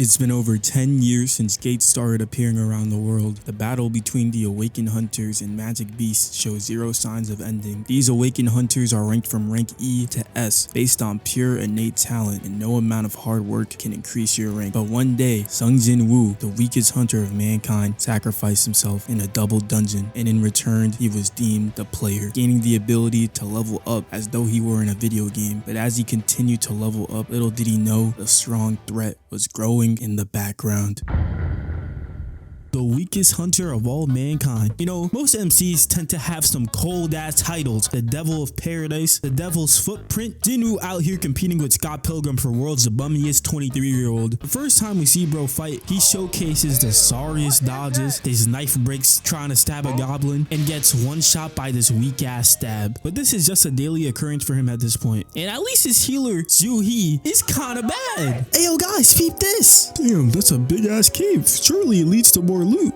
It's been over 10 years since gates started appearing around the world. The battle between the awakened hunters and magic beasts shows zero signs of ending. These awakened hunters are ranked from rank E to S based on pure innate talent, and no amount of hard work can increase your rank. But one day, Jin-woo, the weakest hunter of mankind, sacrificed himself in a double dungeon, and in return he was deemed the player, gaining the ability to level up as though he were in a video game. But as he continued to level up, little did he know the strong threat was growing in the background. The weakest hunter of all mankind. You know, most MCs tend to have some cold ass titles. The Devil of Paradise, the Devil's Footprint. Jinwoo out here competing with Scott Pilgrim for world's bummiest 23-year-old. The first time we see bro fight, he showcases the sorriest dodges. His knife breaks trying to stab a goblin and gets one shot by this weak ass stab. But this is just a daily occurrence for him at this point. And at least his healer, Ju-hee, is kinda bad. Ayo guys, peep this. Damn, that's a big ass cave. Surely it leads to more loot.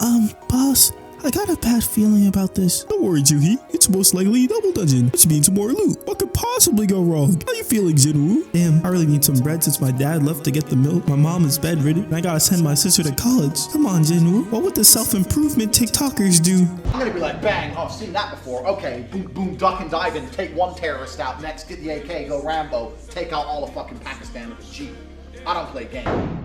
Boss, I got a bad feeling about this. Don't worry, Ju-hee. It's most likely a double dungeon, which means more loot. What could possibly go wrong? How you feeling, Jinwoo? Damn, I really need some bread since my dad left to get the milk. My mom is bedridden, and I gotta send my sister to college. Come on, Jinwoo. What would the self-improvement TikTokers do? I'm gonna be like, bang, oh, I've seen that before. Okay, boom, boom, duck and dive in, take one terrorist out. Next, get the AK, go Rambo, take out all of fucking Pakistan with a Jeep. I don't play games.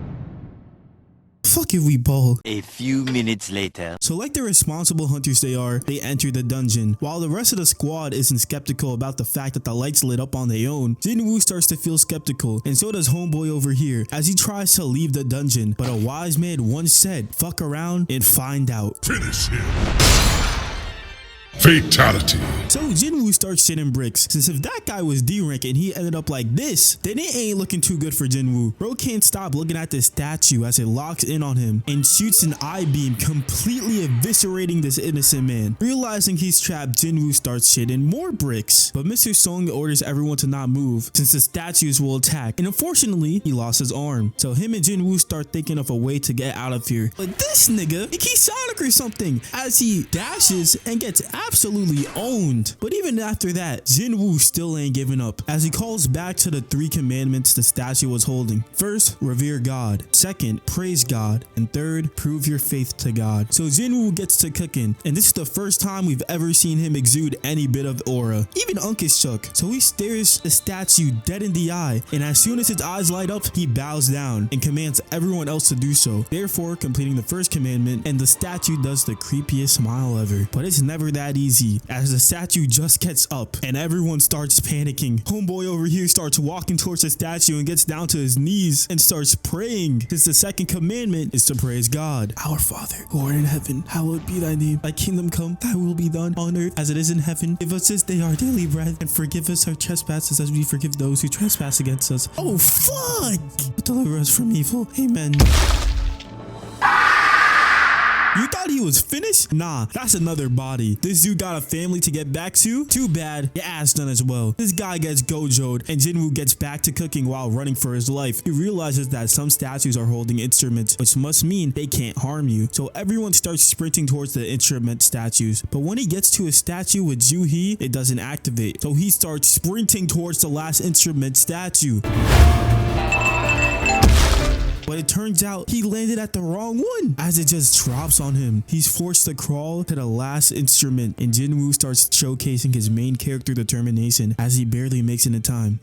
Fuck if we ball. A few minutes later. So like the responsible hunters they are, they enter the dungeon. While the rest of the squad isn't skeptical about the fact that the lights lit up on their own, Jinwoo starts to feel skeptical, and so does homeboy over here as he tries to leave the dungeon. But a wise man once said, fuck around and find out. Finish him. Fatality. So Jinwoo starts shitting bricks, since if that guy was D rank and he ended up like this, then it ain't looking too good for Jinwoo. Bro can't stop looking at this statue as it locks in on him and shoots an eye beam, completely eviscerating this innocent man. Realizing he's trapped, Jinwoo starts shitting more bricks, but Mr. Song orders everyone to not move since the statues will attack, and unfortunately he lost his arm. So him and Jinwoo start thinking of a way to get out of here. But this nigga, he keeps Sonic or something as he dashes and gets absolutely owned. But even after that, Jinwoo still ain't giving up as he calls back to the 3 commandments the statue was holding. First, revere God. Second, praise God. And third, prove your faith to God. So Jinwoo gets to cooking, and this is the first time we've ever seen him exude any bit of aura. Even Unk is shook, so he stares the statue dead in the eye, and as soon as his eyes light up, he bows down and commands everyone else to do so, therefore completing the first commandment, and the statue does the creepiest smile ever. But it's never that easy, as the statue just gets up and everyone starts panicking. Homeboy over here starts walking towards the statue and gets down to his knees and starts praying, since the second commandment is to praise God. Our Father, who art in heaven, hallowed be thy name. Thy kingdom come, thy will be done on earth as it is in heaven. Give us this day our daily bread, and forgive us our trespasses as we forgive those who trespass against us. Oh fuck! Deliver us from evil. Amen. You thought he was finished? Nah, that's another body. This dude got a family to get back to? Too bad, your ass done as well. This guy gets gojoed, and Jinwoo gets back to cooking while running for his life. He realizes that some statues are holding instruments, which must mean they can't harm you. So everyone starts sprinting towards the instrument statues. But when he gets to a statue with Ju-hee, it doesn't activate. So he starts sprinting towards the last instrument statue. But it turns out he landed at the wrong one as it just drops on him. He's forced to crawl to the last instrument, and Jinwoo starts showcasing his main character determination as he barely makes it in time.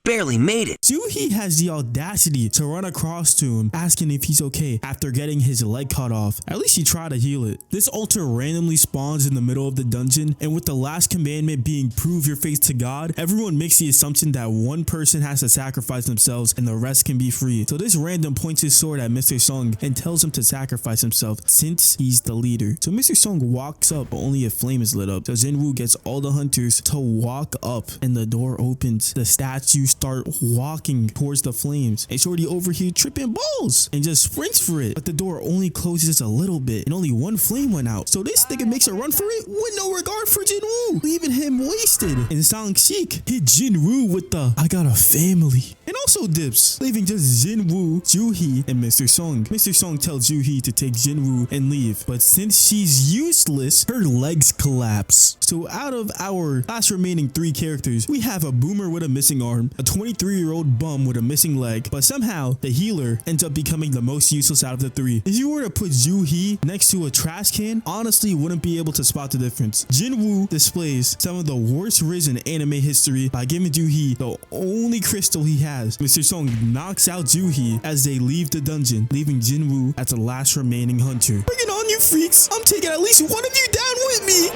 Barely made it. Ju-hee has the audacity to run across to him, asking if he's okay after getting his leg cut off. At least he tried to heal it. This altar randomly spawns in the middle of the dungeon, and with the last commandment being prove your faith to God, everyone makes the assumption that one person has to sacrifice themselves and the rest can be free. So this random points his sword at Mr. Song and tells him to sacrifice himself since he's the leader. So Mr. Song walks up, but only a flame is lit up. So Jinwoo gets all the hunters to walk up, and the door opens. The statue start walking towards the flames, and Shorty over here tripping balls and just sprints for it. But the door only closes a little bit and only one flame went out. So this nigga makes a run for it with no regard for Jinwoo, leaving him wasted. And Sang-sik hit Jinwoo with the "I got a family" and also dips, leaving just Jinwoo, Juhee, and Mr. Song. Mr. Song tells Juhee to take Jinwoo and leave, but since she's useless, her legs collapse. So out of our last remaining 3 characters, we have a boomer with a missing arm, a 23-year-old bum with a missing leg, but somehow the healer ends up becoming the most useless out of the 3. If you were to put Juhee next to a trash can, honestly wouldn't be able to spot the difference. Jinwoo displays some of the worst rizz in anime history by giving Juhee the only crystal he has. Mr. Song knocks out Juhee as they leave the dungeon, leaving Jinwoo as the last remaining hunter. Bring it on, you freaks! I'm taking at least one of you down with me!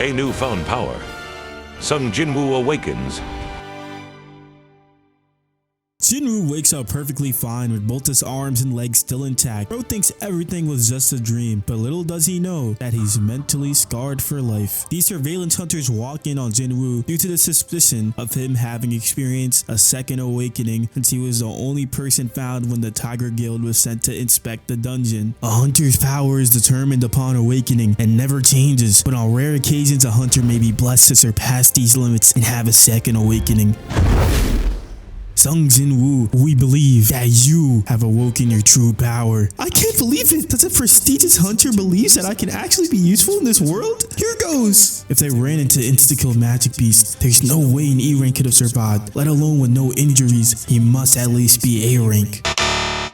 A newfound power. Sung Jinwoo awakens. Jinwoo wakes up perfectly fine with both his arms and legs still intact. Bro thinks everything was just a dream, but little does he know that he's mentally scarred for life. These surveillance hunters walk in on Jinwoo due to the suspicion of him having experienced a second awakening, since he was the only person found when the Tiger Guild was sent to inspect the dungeon. A hunter's power is determined upon awakening and never changes, but on rare occasions a hunter may be blessed to surpass these limits and have a second awakening. Sung Jinwoo, we believe that you have awoken your true power. I can't believe it! That a prestigious hunter believes that I can actually be useful in this world? Here goes! If they ran into insta-kill magic beasts, there's no way an E rank could have survived, let alone with no injuries. He must at least be A rank.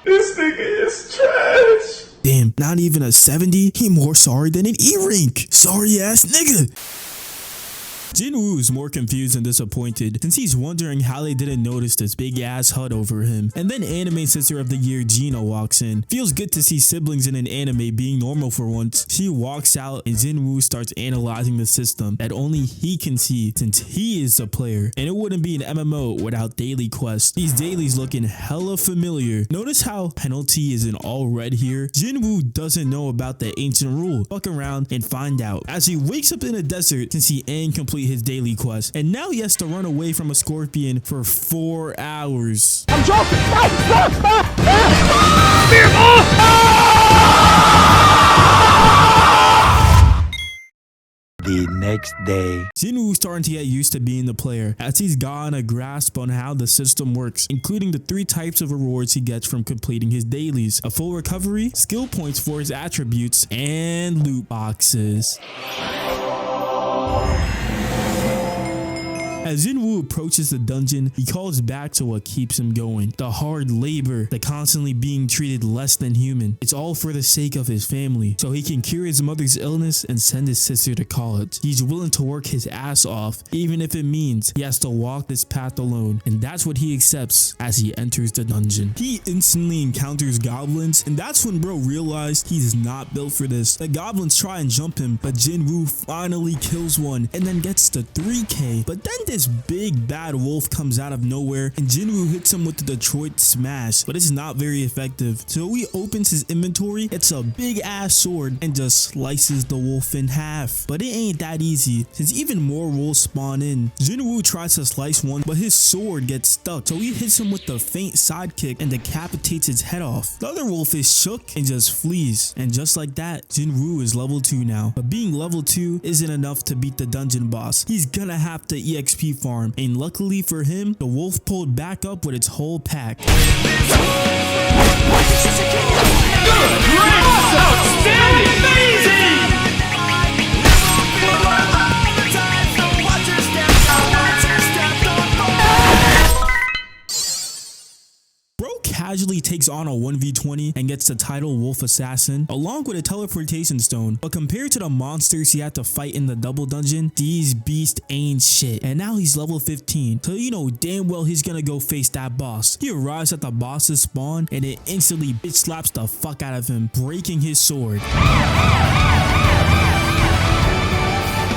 This nigga is trash! Damn, not even a 70? He more sorry than an E rank. Sorry ass nigga. Jinwoo is more confused and disappointed since he's wondering how they didn't notice this big ass HUD over him. And then Anime Sister of the Year Gina walks in. Feels good to see siblings in an anime being normal for once. She walks out and Jinwoo starts analyzing the system that only he can see since he is a player. And it wouldn't be an MMO without daily quests. These dailies looking hella familiar. Notice how penalty is in all red here? Jinwoo doesn't know about the ancient rule. Fuck around and find out. As he wakes up in a desert since he ain't complete his daily quest, and now he has to run away from a scorpion for 4 hours. I'm joking! The next day. Jinwoo's starting to get used to being the player as he's gotten a grasp on how the system works, including the 3 types of rewards he gets from completing his dailies: a full recovery, skill points for his attributes, and loot boxes. As Jinwoo approaches the dungeon, he calls back to what keeps him going: the hard labor, the constantly being treated less than human. It's all for the sake of his family, so he can cure his mother's illness and send his sister to college. He's willing to work his ass off, even if it means he has to walk this path alone, and that's what he accepts as he enters the dungeon. He instantly encounters goblins, and that's when bro realized he's not built for this. The goblins try and jump him, but Jinwoo finally kills one and then gets the 3k, but then this big bad wolf comes out of nowhere and Jinwoo hits him with the Detroit Smash, but it's not very effective. So he opens his inventory, it's a big ass sword, and just slices the wolf in half. But it ain't that easy since even more wolves spawn in. Jinwoo tries to slice one, but his sword gets stuck, so he hits him with the feint sidekick and decapitates his head off. The other wolf is shook and just flees, and just like that, Jinwoo is level 2 now. But being level 2 isn't enough to beat the dungeon boss. He's gonna have to EXP farm, and luckily for him, the wolf pulled back up with its whole pack. Good! Great! Outstanding! Amazing! Bro casually takes on a 1v20 and gets the title Wolf Assassin along with a teleportation stone, but compared to the monsters he had to fight in the double dungeon, these beasts ain't shit. And now he's level 15, so you know damn well he's gonna go face that boss. He arrives at the boss's spawn and it instantly bitch slaps the fuck out of him, breaking his sword.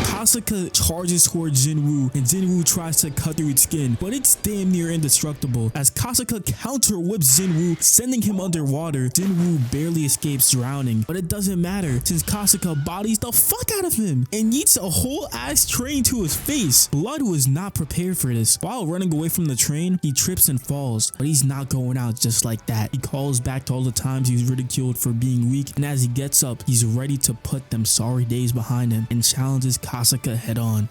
Kasuga charges towards Jinwoo, and Jinwoo tries to cut through its skin, but it's damn near indestructible. As Kasuga counter whips Jinwoo, sending him underwater, Jinwoo barely escapes drowning, but it doesn't matter since Kasuga bodies the fuck out of him and yeets a whole ass train to his face. Blood was not prepared for this. While running away from the train, he trips and falls, but he's not going out just like that. He calls back to all the times he was ridiculed for being weak, and as he gets up, he's ready to put them sorry days behind him and challenges Kasuga head on.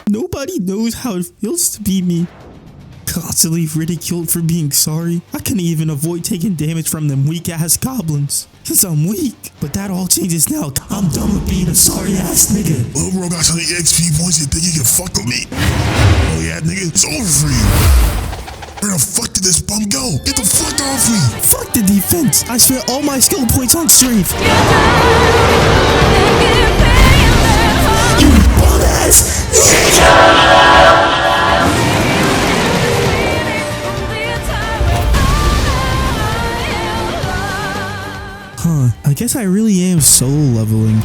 Nobody knows how it feels to be me. Constantly ridiculed for being sorry. I couldn't even avoid taking damage from them weak ass goblins. Since I'm weak. But that all changes now. I'm done with being a sorry ass nigga. Well, bro, got some XP points. You think you can fuck with me? Oh yeah, nigga, it's over for you. Where the fuck did this bum go? Get the fuck off me! Fuck the defense. I spent all my skill points on strength. You bum ass nigga! I guess I really am solo leveling.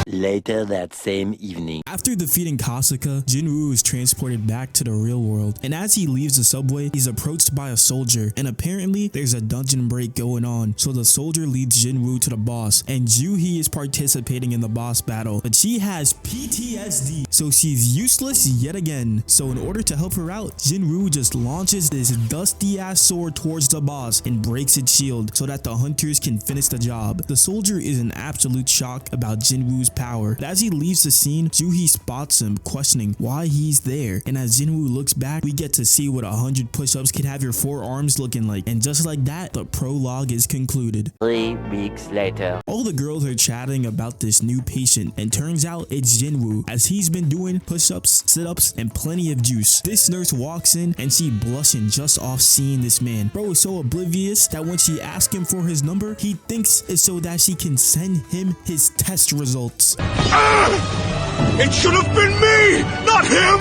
Later that same evening. After defeating Kasuga, Jinwoo is transported back to the real world, and as he leaves the subway, he's approached by a soldier, and apparently there's a dungeon break going on, so the soldier leads Jinwoo to the boss, and Juhee is participating in the boss battle, but she has PTSD, so she's useless yet again. So in order to help her out, Jinwoo just launches this dusty ass sword towards the boss and breaks its shield so that the hunters can finish the job. The soldier is in absolute shock about Jinwoo's power, but as he leaves the scene, Juhee spots him, questioning why he's there, and as Jinwoo looks back, we get to see what 100 push-ups can have your forearms looking like, and just like that, the prologue is concluded. 3 weeks later. All the girls are chatting about this new patient, and turns out it's Jinwoo, as he's been doing push-ups, sit-ups, and plenty of juice. This nurse walks in, and she blushing just off seeing this man. Bro is so oblivious that when she asks him for his number, he thinks it's so that she can send him his test results. It should have been me, not him!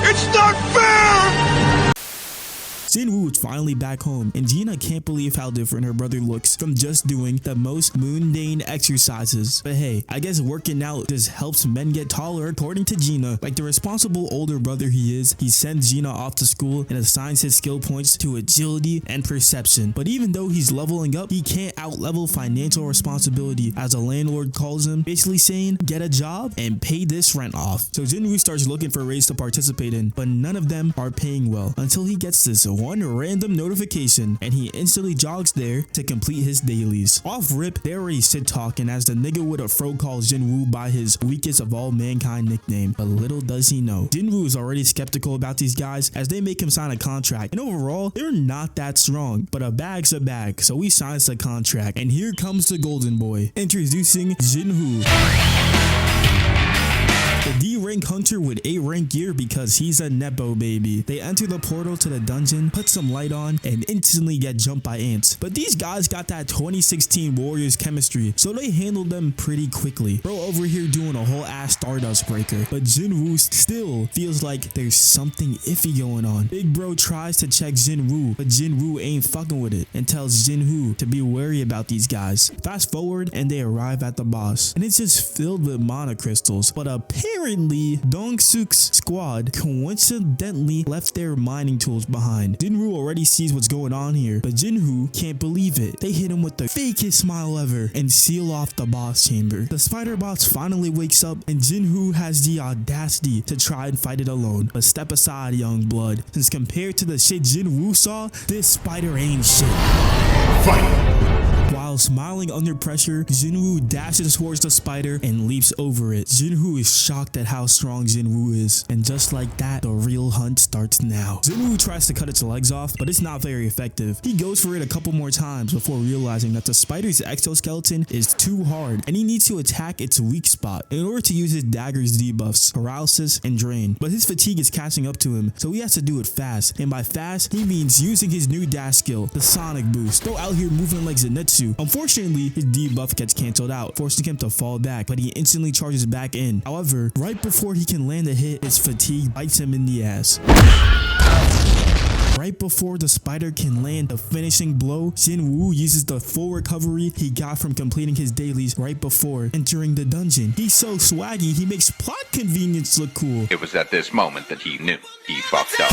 It's not fair! Jinwoo is finally back home, and Gina can't believe how different her brother looks from just doing the most mundane exercises. But hey, I guess working out just helps men get taller according to Gina. Like the responsible older brother he is, he sends Gina off to school and assigns his skill points to agility and perception. But even though he's leveling up, he can't out-level financial responsibility, as a landlord calls him, basically saying, get a job and pay this rent off. So Jinwoo starts looking for ways to participate in, but none of them are paying well, until he gets this one random notification, and he instantly jogs there to complete his dailies. Off rip, they're already shit talking as the nigga with a fro calls Jinwoo by his weakest of all mankind nickname, but little does he know, Jinwoo is already skeptical about these guys as they make him sign a contract, and overall, they're not that strong, but a bag's a bag, so he signs the contract, and here comes the golden boy, introducing Jinwoo. The D-rank hunter with 8 rank gear because he's a Nepo baby. They enter the portal to the dungeon, put some light on, and instantly get jumped by ants. But these guys got that 2016 Warriors chemistry, so they handled them pretty quickly. Bro over here doing a whole ass Stardust breaker, but Jinwoo still feels like there's something iffy going on. Big bro tries to check Jinwoo, but Jinwoo ain't fucking with it and tells Jinwoo to be wary about these guys. Fast forward and they arrive at the boss, and it's just filled with mana crystals, but apparently Dong-suk's squad coincidentally left their mining tools behind. Jinwoo already sees what's going on here, but Jinwoo can't believe it. They hit him with the fakest smile ever and seal off the boss chamber. The spider boss finally wakes up, and Jinwoo has the audacity to try and fight it alone. But step aside, young blood, since compared to the shit Jinwoo saw, this spider ain't shit. Fight! While smiling under pressure, Jinwoo dashes towards the spider and leaps over it. Jinwoo is shocked at how strong Jinwoo is, and just like that, the real hunt starts now. Jinwoo tries to cut its legs off, but it's not very effective. He goes for it a couple more times before realizing that the spider's exoskeleton is too hard, and he needs to attack its weak spot in order to use his dagger's debuffs, paralysis, and drain. But his fatigue is catching up to him, so he has to do it fast, and by fast, he means using his new dash skill, the Sonic Boost. Go out here moving like Zenitsu. Unfortunately, his debuff gets cancelled out, forcing him to fall back, but he instantly charges back in. However, right before he can land a hit, his fatigue bites him in the ass. Right before the spider can land the finishing blow, Jinwoo uses the full recovery he got from completing his dailies right before entering the dungeon. He's so swaggy, he makes plot convenience look cool. It was at this moment that he knew he fucked up.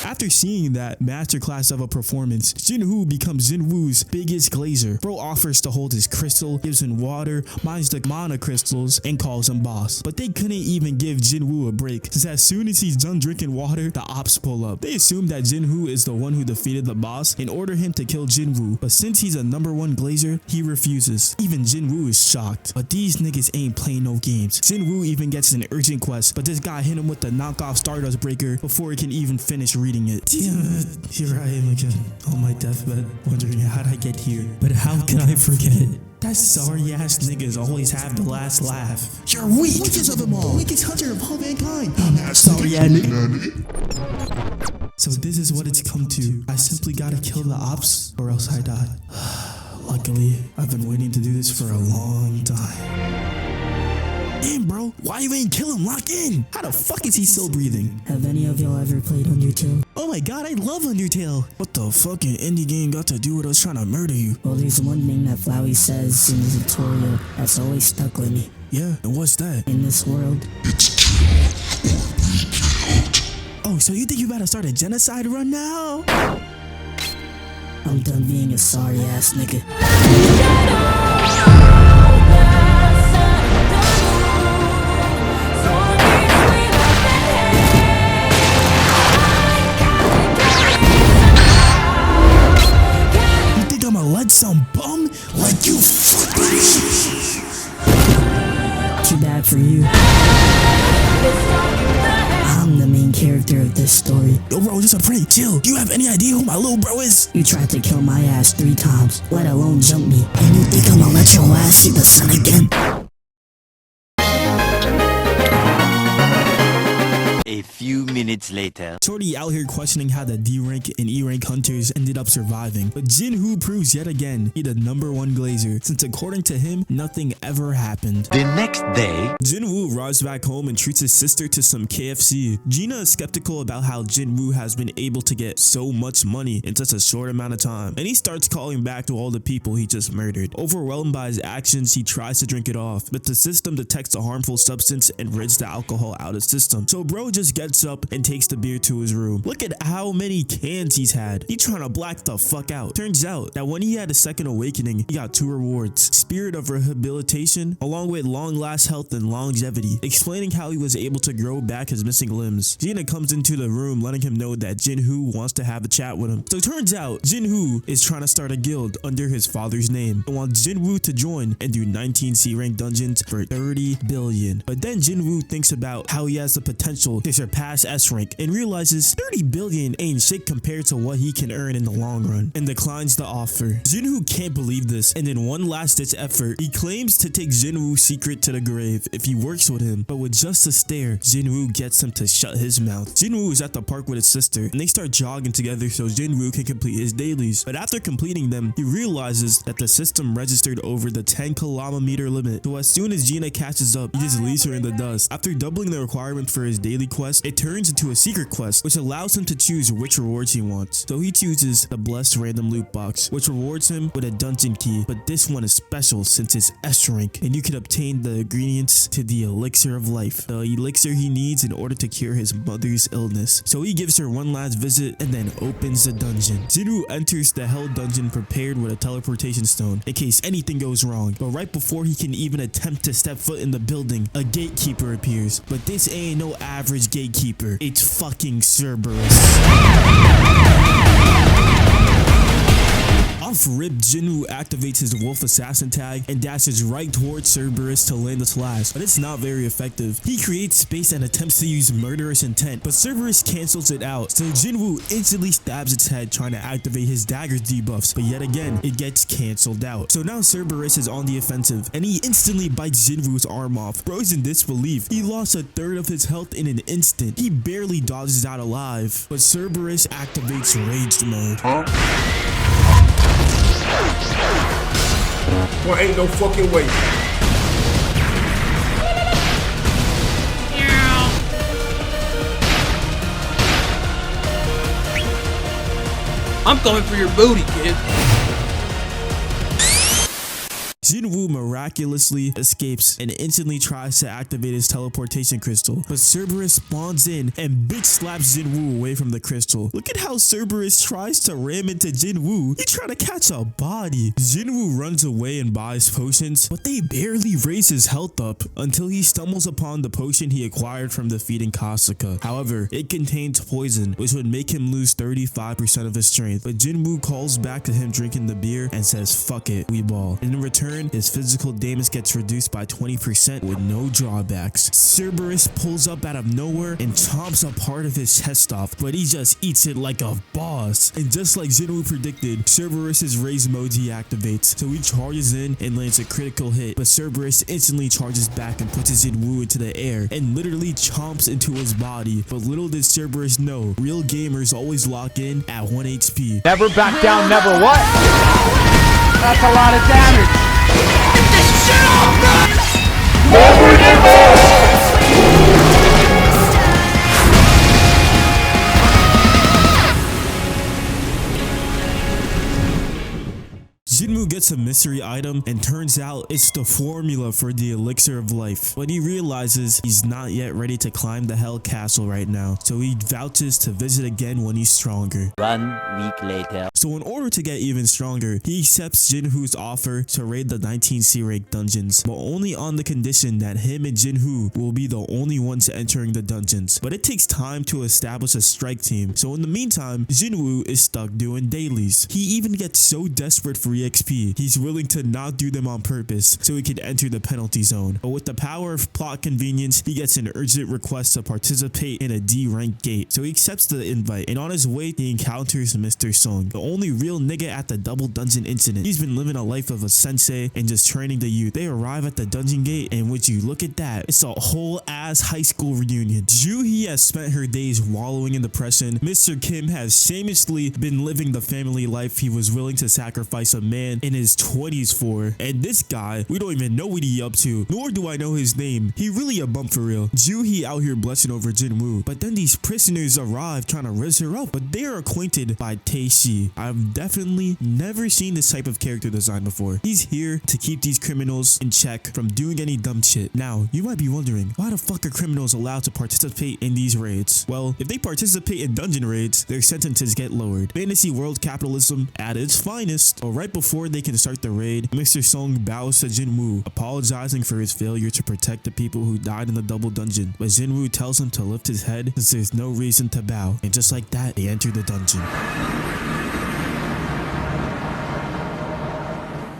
After seeing that masterclass of a performance, Jin-woo becomes Jinwoo's biggest glazer. Bro offers to hold his crystal, gives him water, mines the mana crystals, and calls him boss. But they couldn't even give Jin-woo a break, since as soon as he's done drinking water, the ops pull up. They assume that Jin-woo is the one who defeated the boss and order him to kill Jinwoo, but since he's a #1 glazer, he refuses. Even Jinwoo is shocked, but these niggas ain't playing no games. Jinwoo even gets an urgent quest, but this guy hit him with the knockoff Stardust Breaker before he can even finish reading it. Damn it, here I am again, on my deathbed, wondering how'd I get here. But how can I forget? That sorry ass niggas always have the last laugh. You're weak! Weakest of them all! Weakest hunter of all mankind! Sorry ass nigga. So this is what it's come to. I simply gotta kill the ops or else I die. Luckily, I've been waiting to do this for a long time. Damn, bro, why you ain't kill him? Lock in! How the fuck is he still breathing? Have any of y'all ever played Undertale? Oh my god, I love Undertale! What the fucking indie game got to do with us trying to murder you? Well, there's one thing that Flowey says in the tutorial that's always stuck with me. Yeah, and what's that? In this world, Oh, so you think you better start a genocide run now? I'm done being a sorry ass nigga. I'ma let some bum like you fuck me? Too bad for you. I'm the main character of this story. Yo, bro, just a prank. Chill. Do you have any idea who my little bro is? You tried to kill my ass 3 times, let alone jump me. And you think I'ma let your ass see the sun again? A few minutes later. Shorty out here questioning how the D rank and E rank hunters ended up surviving, but Jin-woo proves yet again he the #1 glazer, since according to him, nothing ever happened. The next day, Jin-woo arrives back home and treats his sister to some KFC. Gina is skeptical about how Jin-woo has been able to get so much money in such a short amount of time, and he starts calling back to all the people he just murdered. Overwhelmed by his actions, he tries to drink it off, but the system detects a harmful substance and rids the alcohol out of his system. So bro just gets up and takes the beer to his room. Look at how many cans he's had. He trying to black the fuck out. Turns out that when he had a second awakening, he got 2 rewards: Spirit of Rehabilitation, along with long last health and longevity, explaining how he was able to grow back his missing limbs. Gina comes into the room letting him know that Jin-woo wants to have a chat with him. So it turns out Jin-woo is trying to start a guild under his father's name and wants Jin-woo to join and do 19 C rank dungeons for 30 billion. But then Jin-woo thinks about how he has the potential to surpass S rank and realizes 30 billion ain't shit compared to what he can earn in the long run, and declines the offer. Jinwoo can't believe this, and in one last ditch effort, he claims to take Jinwoo's secret to the grave if he works with him, but with just a stare, Jinwoo gets him to shut his mouth. Jinwoo is at the park with his sister, and they start jogging together so Jinwoo can complete his dailies, but after completing them, he realizes that the system registered over the 10km limit, so as soon as Gina catches up, he just leaves her in the dust. After doubling the requirement for his daily quest, it turns into a secret quest, which allows him to choose which rewards he wants. So he chooses the blessed random loot box, which rewards him with a dungeon key, but this one is special since it's S rank, and you can obtain the ingredients to the elixir of life, the elixir he needs in order to cure his mother's illness. So he gives her one last visit and then opens the dungeon. Jinwoo enters the hell dungeon prepared with a teleportation stone in case anything goes wrong, but right before he can even attempt to step foot in the building, a gatekeeper appears. But this ain't no average gatekeeper, it's fucking Cerberus. Off rip, Jinwoo activates his wolf assassin tag and dashes right towards Cerberus to land the slash, but it's not very effective. He creates space and attempts to use murderous intent, but Cerberus cancels it out, so Jinwoo instantly stabs its head trying to activate his dagger's debuffs, but yet again, it gets cancelled out. So now Cerberus is on the offensive, and he instantly bites Jinwoo's arm off. Bro's in disbelief. He lost a third of his health in an instant. He barely dodges out alive, but Cerberus activates rage mode. Well, ain't no fucking way. I'm coming for your booty, kid. Jinwoo miraculously escapes and instantly tries to activate his teleportation crystal, but Cerberus spawns in and bitch slaps Jinwoo away from the crystal. Look at how Cerberus tries to ram into Jinwoo. He trying to catch a body. Jinwoo runs away and buys potions, but they barely raise his health up until he stumbles upon the potion he acquired from defeating Kasuga. However, it contains poison, which would make him lose 35% of his strength, but Jinwoo calls back to him drinking the beer and says, "Fuck it, we ball." And in return, his physical damage gets reduced by 20% with no drawbacks. Cerberus pulls up out of nowhere and chomps a part of his chest off, but he just eats it like a boss. And just like Jinwoo predicted, Cerberus's raise emoji activates, so he charges in and lands a critical hit, but Cerberus instantly charges back and puts Jinwoo into the air and literally chomps into his body. But little did Cerberus know, real gamers always lock in at 1 HP. Never back down, never what? That's a lot of damage. Get this shit off, man! Jinwoo gets a mystery item and turns out it's the formula for the elixir of life. But he realizes he's not yet ready to climb the Hell Castle right now, so he vouches to visit again when he's stronger. 1 week later. So in order to get even stronger, he accepts Jinwoo's offer to raid the 19 C-rank dungeons, but only on the condition that him and Jinwoo will be the only ones entering the dungeons. But it takes time to establish a strike team, so in the meantime, Jinwoo is stuck doing dailies. He even gets so desperate for EXP, he's willing to not do them on purpose so he can enter the penalty zone. But with the power of plot convenience, he gets an urgent request to participate in a D-rank gate, so he accepts the invite, and on his way, he encounters Mr. Sung, the only real nigga at the double dungeon incident. He's been living a life of a sensei and just training the youth. They arrive at the dungeon gate, and would you look at that, it's a whole ass high school reunion. Juhee has spent her days wallowing in depression. Mr. Kim has shamelessly been living the family life he was willing to sacrifice a man in his 20s for. And this guy, we don't even know what he up to, nor do I know his name. He really a bump for real. Juhee out here blushing over Jinwoo, but then these prisoners arrive trying to raise her up, but they are acquainted by Tae-shi. I've definitely never seen this type of character design before. He's here to keep these criminals in check from doing any dumb shit. Now, you might be wondering, why the fuck are criminals allowed to participate in these raids? Well, if they participate in dungeon raids, their sentences get lowered. Fantasy world capitalism at its finest. But right before they can start the raid, Mr. Sung bows to Jinwoo, apologizing for his failure to protect the people who died in the double dungeon. But Jinwoo tells him to lift his head since there's no reason to bow. And just like that, they enter the dungeon.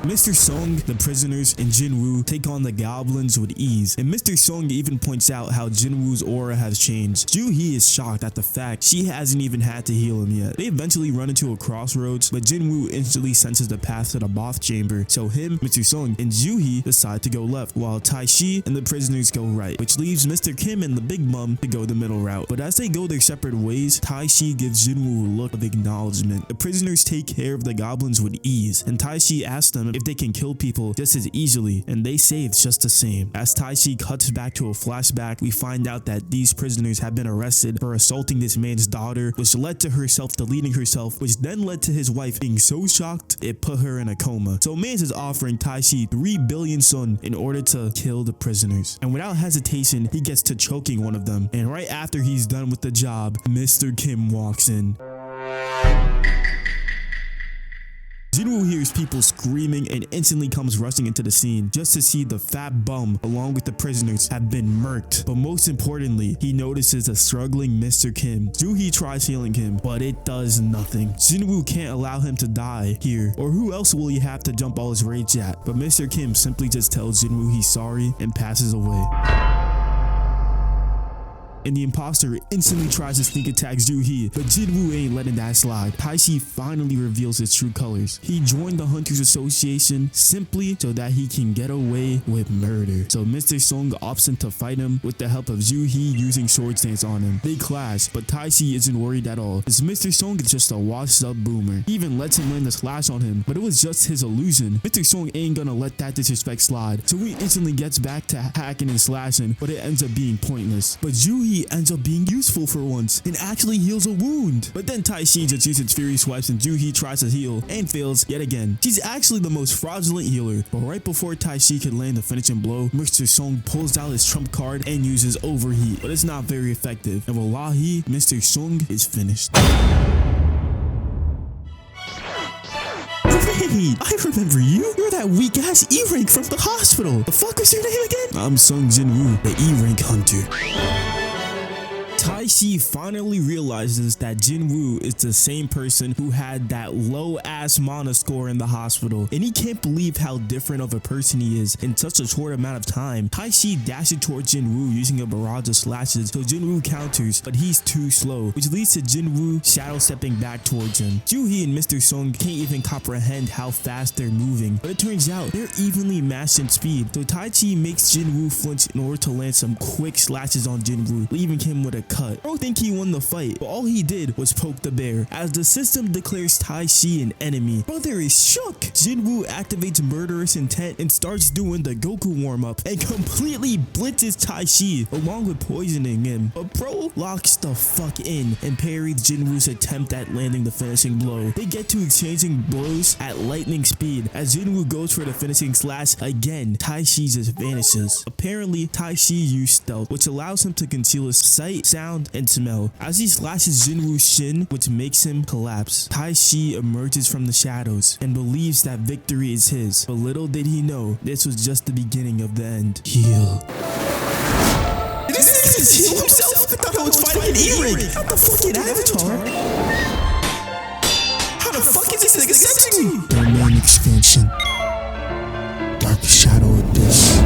Mr. Sung, the prisoners, and Jinwoo take on the goblins with ease, and Mr. Sung even points out how Jinwoo's aura has changed. Juhee is shocked at the fact she hasn't even had to heal him yet. They eventually run into a crossroads, but Jinwoo instantly senses the path to the Both chamber, so him, Mr. Sung, and Juhee decide to go left, while Tae-shi and the prisoners go right, which leaves Mr. Kim and the Big Mum to go the middle route. But as they go their separate ways, Tae-shi gives Jinwoo a look of acknowledgement. The prisoners take care of the goblins with ease, and Tae-shi asks them if they can kill people just as easily, and they say it's just the same. As Tae-shi cuts back to a flashback, we find out that these prisoners have been arrested for assaulting this man's daughter, which led to her self-deleting herself, which then led to his wife being so shocked it put her in a coma. So Mans is offering Tae-shi 3 billion sun in order to kill the prisoners, and without hesitation he gets to choking one of them, and right after he's done with the job, Mr. Kim walks in. Jinwoo hears people screaming and instantly comes rushing into the scene just to see the fat bum along with the prisoners have been murked. But most importantly, he notices a struggling Mr. Kim. Juhee tries healing him, but it does nothing. Jinwoo can't allow him to die here, or who else will he have to jump all his rage at? But Mr. Kim simply just tells Jinwoo he's sorry and passes away. and the imposter instantly tries to sneak attack Joo-hee, but Jinwoo ain't letting that slide. Taishi finally reveals his true colors. He joined the Hunters Association simply so that he can get away with murder. So Mr. Song opts in to fight him with the help of Joo-hee using sword stance on him. They clash, but Taishi isn't worried at all, as Mr. Song is just a washed up boomer. He even lets him land a slash on him, but it was just his illusion. Mr. Song ain't gonna let that disrespect slide, so he instantly gets back to hacking and slashing, but it ends up being pointless. But Joo-hee ends up being useful for once and actually heals a wound. But then Taishi just uses Fury Swipes and Joo-hee tries to heal and fails yet again. She's actually the most fraudulent healer, but right before Taishi could land the finishing blow, Mr. Song pulls out his trump card and uses Overheat, but it's not very effective, and wallahi, Mr. Song is finished. Hey, I remember you. You're that weak ass E-rank from the hospital. The fuck was your name again? I'm Sung Jin-woo, the E-rank hunter. Taishi finally realizes that Jinwoo is the same person who had that low ass mana score in the hospital, and he can't believe how different of a person he is in such a short amount of time. Taishi dashes towards Jinwoo using a barrage of slashes, so Jinwoo counters, but he's too slow, which leads to Jinwoo shadow stepping back towards him. Joo-hee and Mr. Song can't even comprehend how fast they're moving, but it turns out they're evenly matched in speed, so Taishi makes Jinwoo flinch in order to land some quick slashes on Jinwoo, leaving him with a cut. I don't think he won the fight, but all he did was poke the bear, as the system declares Taishi an enemy. Brother is shook. Jinwoo activates murderous intent and starts doing the Goku warm-up and completely blitzes Taishi along with poisoning him. But bro locks the fuck in and parries Jinwoo's attempt at landing the finishing blow. They get to exchanging blows at lightning speed. As Jinwoo goes for the finishing slash again, Taishi just vanishes. Apparently, Taishi used stealth, which allows him to conceal his sight, sound, and smell. As he slashes Jinwoo's shin, which makes him collapse, Taishi emerges from the shadows and believes that victory is his. But little did he know, this was just the beginning of the end. Heal. This nigga heal himself? I thought I was fighting an E-rank, not the fucking Avatar. How the fuck is this nigga sensing me? Domain expansion. Dark Shadow Abyss.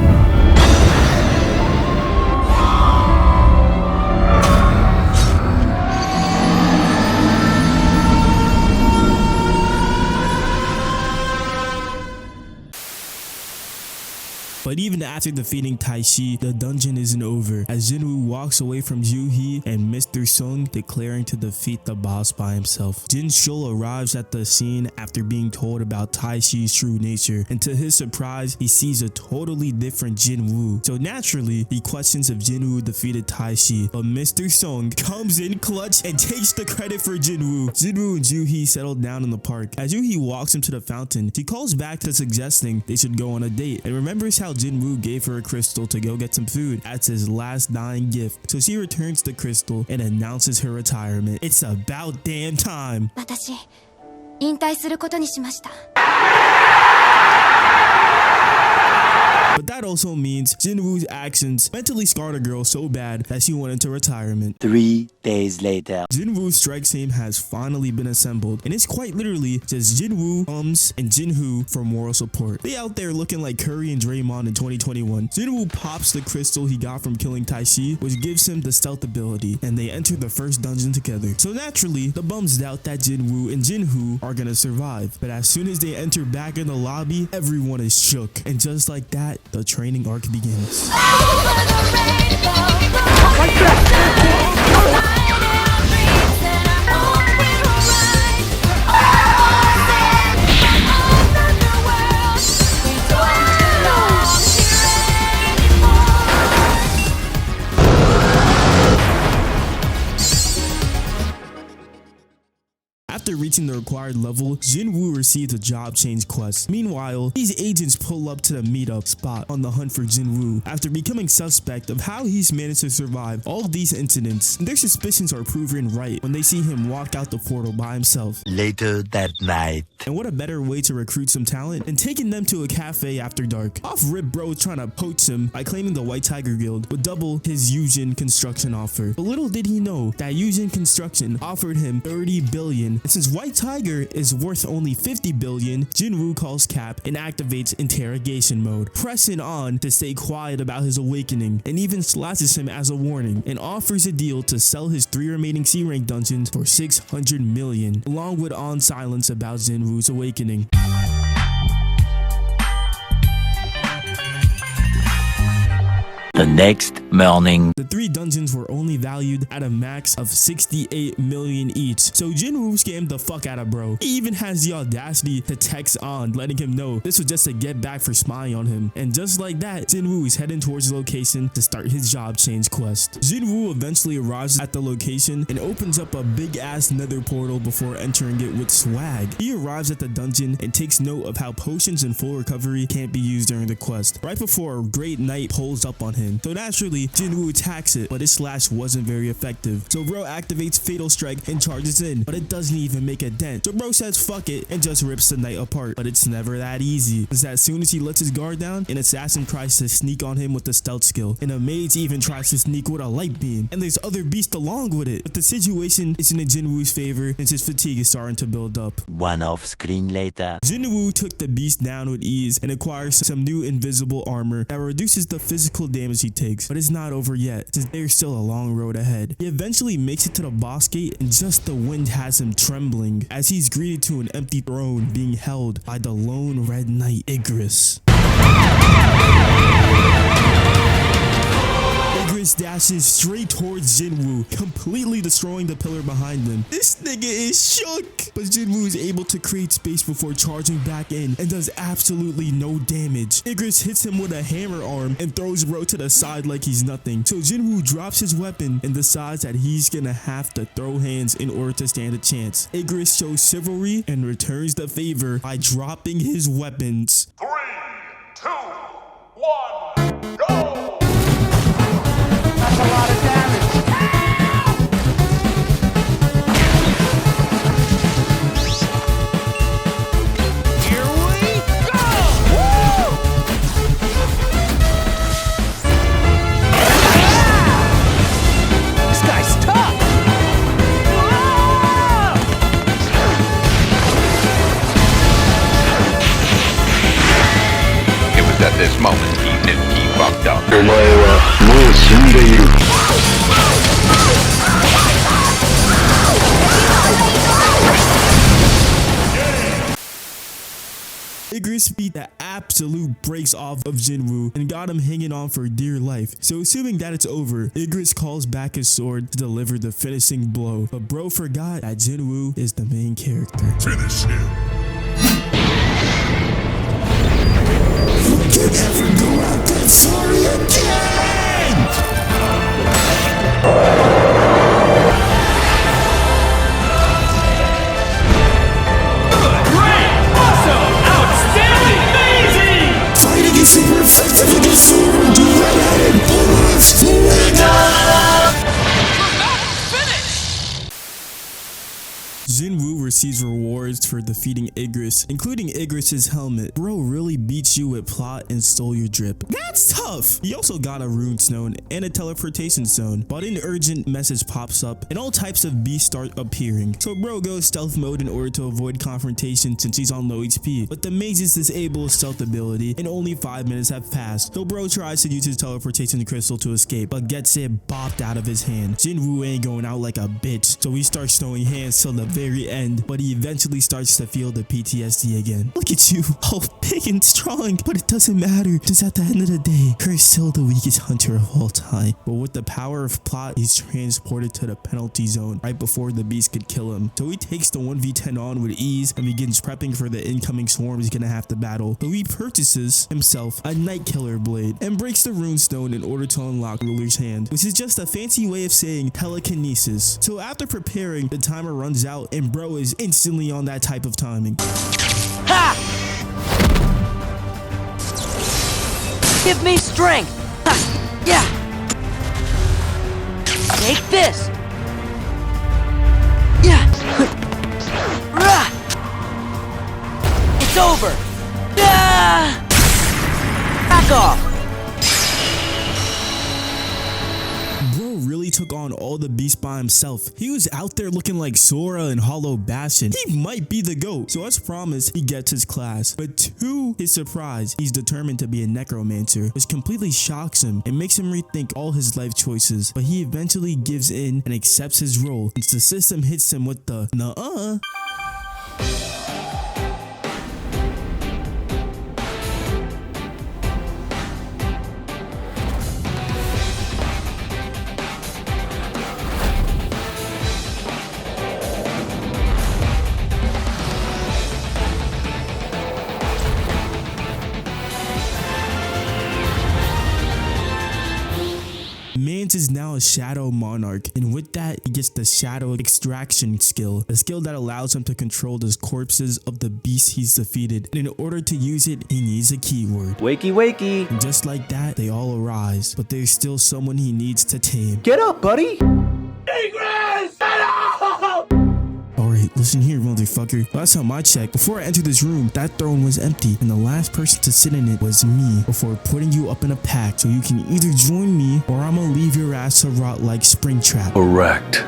But even after defeating Taishi, the dungeon isn't over, as Jinwoo walks away from Joo-hee and Mr. Sung, declaring to defeat the boss by himself. Jin-shul arrives at the scene after being told about Taishi's true nature, and to his surprise, he sees a totally different Jinwoo. So naturally, he questions if Jinwoo defeated Taishi, but Mr. Sung comes in clutch and takes the credit for Jinwoo. Jinwoo and Joo-hee settle down in the park. As Joo-hee walks him to the fountain, he calls back to suggesting they should go on a date, and remembers how Jinwoo gave her a crystal to go get some food as his last dying gift. So she returns the crystal and announces her retirement. It's about damn time. 私、引退することにしました。 But that also means Jinwoo's actions mentally scarred a girl so bad that she went into retirement. 3 days later. Jinwoo's strike team has finally been assembled, and it's quite literally just Jinwoo, and Jin-ho for moral support. They out there looking like Curry and Draymond in 2021. Jinwoo pops the crystal he got from killing Taishi, which gives him the stealth ability, and they enter the first dungeon together. So naturally, the bums doubt that Jinwoo and Jin-ho are gonna survive, but as soon as they enter back in the lobby, everyone is shook, and just like that, the training arc begins. After reaching the required level, Jinwoo receives a job change quest. Meanwhile, these agents pull up to the meetup spot on the hunt for Jinwoo after becoming suspect of how he's managed to survive all of these incidents. Their suspicions are proven right when they see him walk out the portal by himself. Later that night. And what a better way to recruit some talent than taking them to a cafe after dark. Off-rip bro is trying to poach him by claiming the White Tiger Guild would double his Yujin construction offer. But little did he know that Yujin construction offered him $30 billion. And since White Tiger is worth only 50 billion, Jinwoo calls Cap and activates interrogation mode, pressing on to stay quiet about his awakening, and even slashes him as a warning and offers a deal to sell his 3 remaining C-rank dungeons for 600 million, along with on silence about Jinwoo's awakening. The next morning. The 3 dungeons were only valued at a max of 68 million each, so Jinwoo scammed the fuck out of bro. He even has the audacity to text on, letting him know this was just to get back for spying on him. And just like that, Jinwoo is heading towards the location to start his job change quest. Jinwoo eventually arrives at the location and opens up a big ass nether portal before entering it with swag. He arrives at the dungeon and takes note of how potions and full recovery can't be used during the quest, right before a great knight pulls up on him. So naturally, Jinwoo attacks it, but his slash wasn't very effective. So bro activates Fatal Strike and charges in, but it doesn't even make a dent. So bro says fuck it and just rips the knight apart. But it's never that easy, because as soon as he lets his guard down, an assassin tries to sneak on him with the stealth skill, and a mage even tries to sneak with a light beam, and there's other beasts along with it. But the situation isn't in Jinwoo's favor, since his fatigue is starting to build up. One off screen later. Jinwoo took the beast down with ease and acquires some new invisible armor that reduces the physical damage he takes, but it's not over yet, since there's still a long road ahead. He eventually makes it to the boss gate, and just the wind has him trembling as he's greeted to an empty throne being held by the lone red knight Igris. Igris dashes straight towards Jinwoo, completely destroying the pillar behind them. This nigga is shook, but Jinwoo is able to create space before charging back in and does absolutely no damage. Igris hits him with a hammer arm and throws bro to the side like he's nothing. So Jinwoo drops his weapon and decides that he's gonna have to throw hands in order to stand a chance. Igris shows chivalry and returns the favor by dropping his weapons. 3, 2, 1, go! That's a lot of damage. Here we go! Woo! This guy's tough. It was at this moment he knew he fucked up. Igris beat the absolute brakes off of Jinwoo and got him hanging on for dear life. So assuming that it's over, Igris calls back his sword to deliver the finishing blow. But bro forgot that Jinwoo is the main character. Finish him. You never go out that sorry again! Great! Awesome! Outstanding! Amazing! Fighting is super effective against sword, red-headed bullets, Jinwoo receives rewards for defeating Igris, including Igris's helmet. Bro really beats you with plot and stole your drip. That's tough! He also got a rune stone and a teleportation zone, but an urgent message pops up and all types of beasts start appearing. So bro goes stealth mode in order to avoid confrontation since he's on low HP, but the mages disable his stealth ability and only 5 minutes have passed. So bro tries to use his teleportation crystal to escape, but gets it bopped out of his hand. Jinwoo ain't going out like a bitch, so he starts throwing hands till the very end, but he eventually starts to feel the PTSD again. Look at you, all big and strong, but it doesn't matter, because at the end of the day, Kurt's still the weakest hunter of all time. But with the power of plot, he's transported to the penalty zone right before the beast could kill him. So he takes the 1v10 on with ease and begins prepping for the incoming swarm he's gonna have to battle. So he purchases himself a Night Killer blade and breaks the rune stone in order to unlock Ruler's Hand, which is just a fancy way of saying telekinesis. So after preparing, the timer runs out and bro is instantly on that type of timing. Ha! Give me strength! Ha! Yeah! Take this! Yeah! Rah! It's over! Ah! Back off! Bro really took on all the beasts by himself. He was out there looking like Sora and Hollow Bastion. He might be the GOAT. So as promised, he gets his class. But to his surprise, he's determined to be a necromancer, which completely shocks him and makes him rethink all his life choices. But he eventually gives in and accepts his role since the system hits him with the nuh-uh. Mans is now a shadow monarch, and with that he gets the shadow extraction skill, a skill that allows him to control the corpses of the beasts he's defeated, and in order to use it he needs a keyword. Wakey wakey. And just like that, they all arise, but there's still someone he needs to tame. Get up, buddy. Igris! Get up! Alright, listen here, motherfucker. Last time I checked, before I entered this room, that throne was empty, and the last person to sit in it was me, before putting you up in a pack, so you can either join me, or I'ma leave your ass to rot like Springtrap. Correct.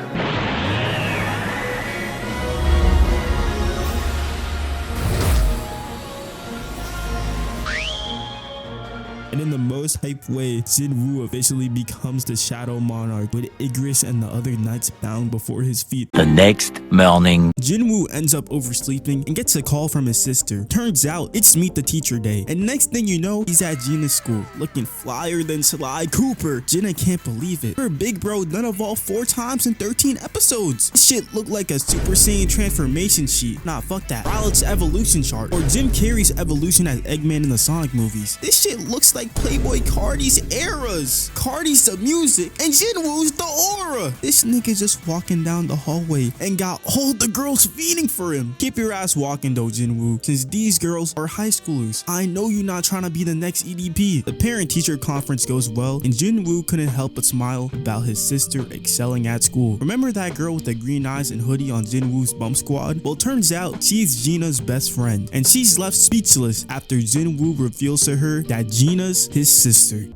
And in the most hyped way, Jinwoo officially becomes the Shadow Monarch, with Igris and the other knights bound before his feet. The next morning. Jinwoo ends up oversleeping and gets a call from his sister. Turns out, it's Meet the Teacher Day. And next thing you know, he's at Gina's school, looking flyer than Sly Cooper. Gina can't believe it. Her big bro done evolved 4 times in 13 episodes. This shit looked like a Super Saiyan transformation sheet. Nah, fuck that. Rowlett's evolution chart. Or Jim Carrey's evolution as Eggman in the Sonic movies. This shit looks like Playboy Cardi's eras. Cardi's the music and Jinwoo's the aura. This nigga just walking down the hallway and got all the girls feeding for him. Keep your ass walking though, Jinwoo, since these girls are high schoolers. I know you're not trying to be the next EDP. The parent-teacher conference goes well, and Jinwoo couldn't help but smile about his sister excelling at school. Remember that girl with the green eyes and hoodie on Jinwoo's bump squad? Well, turns out she's Gina's best friend, and she's left speechless after Jinwoo reveals to her that Gina's his sister.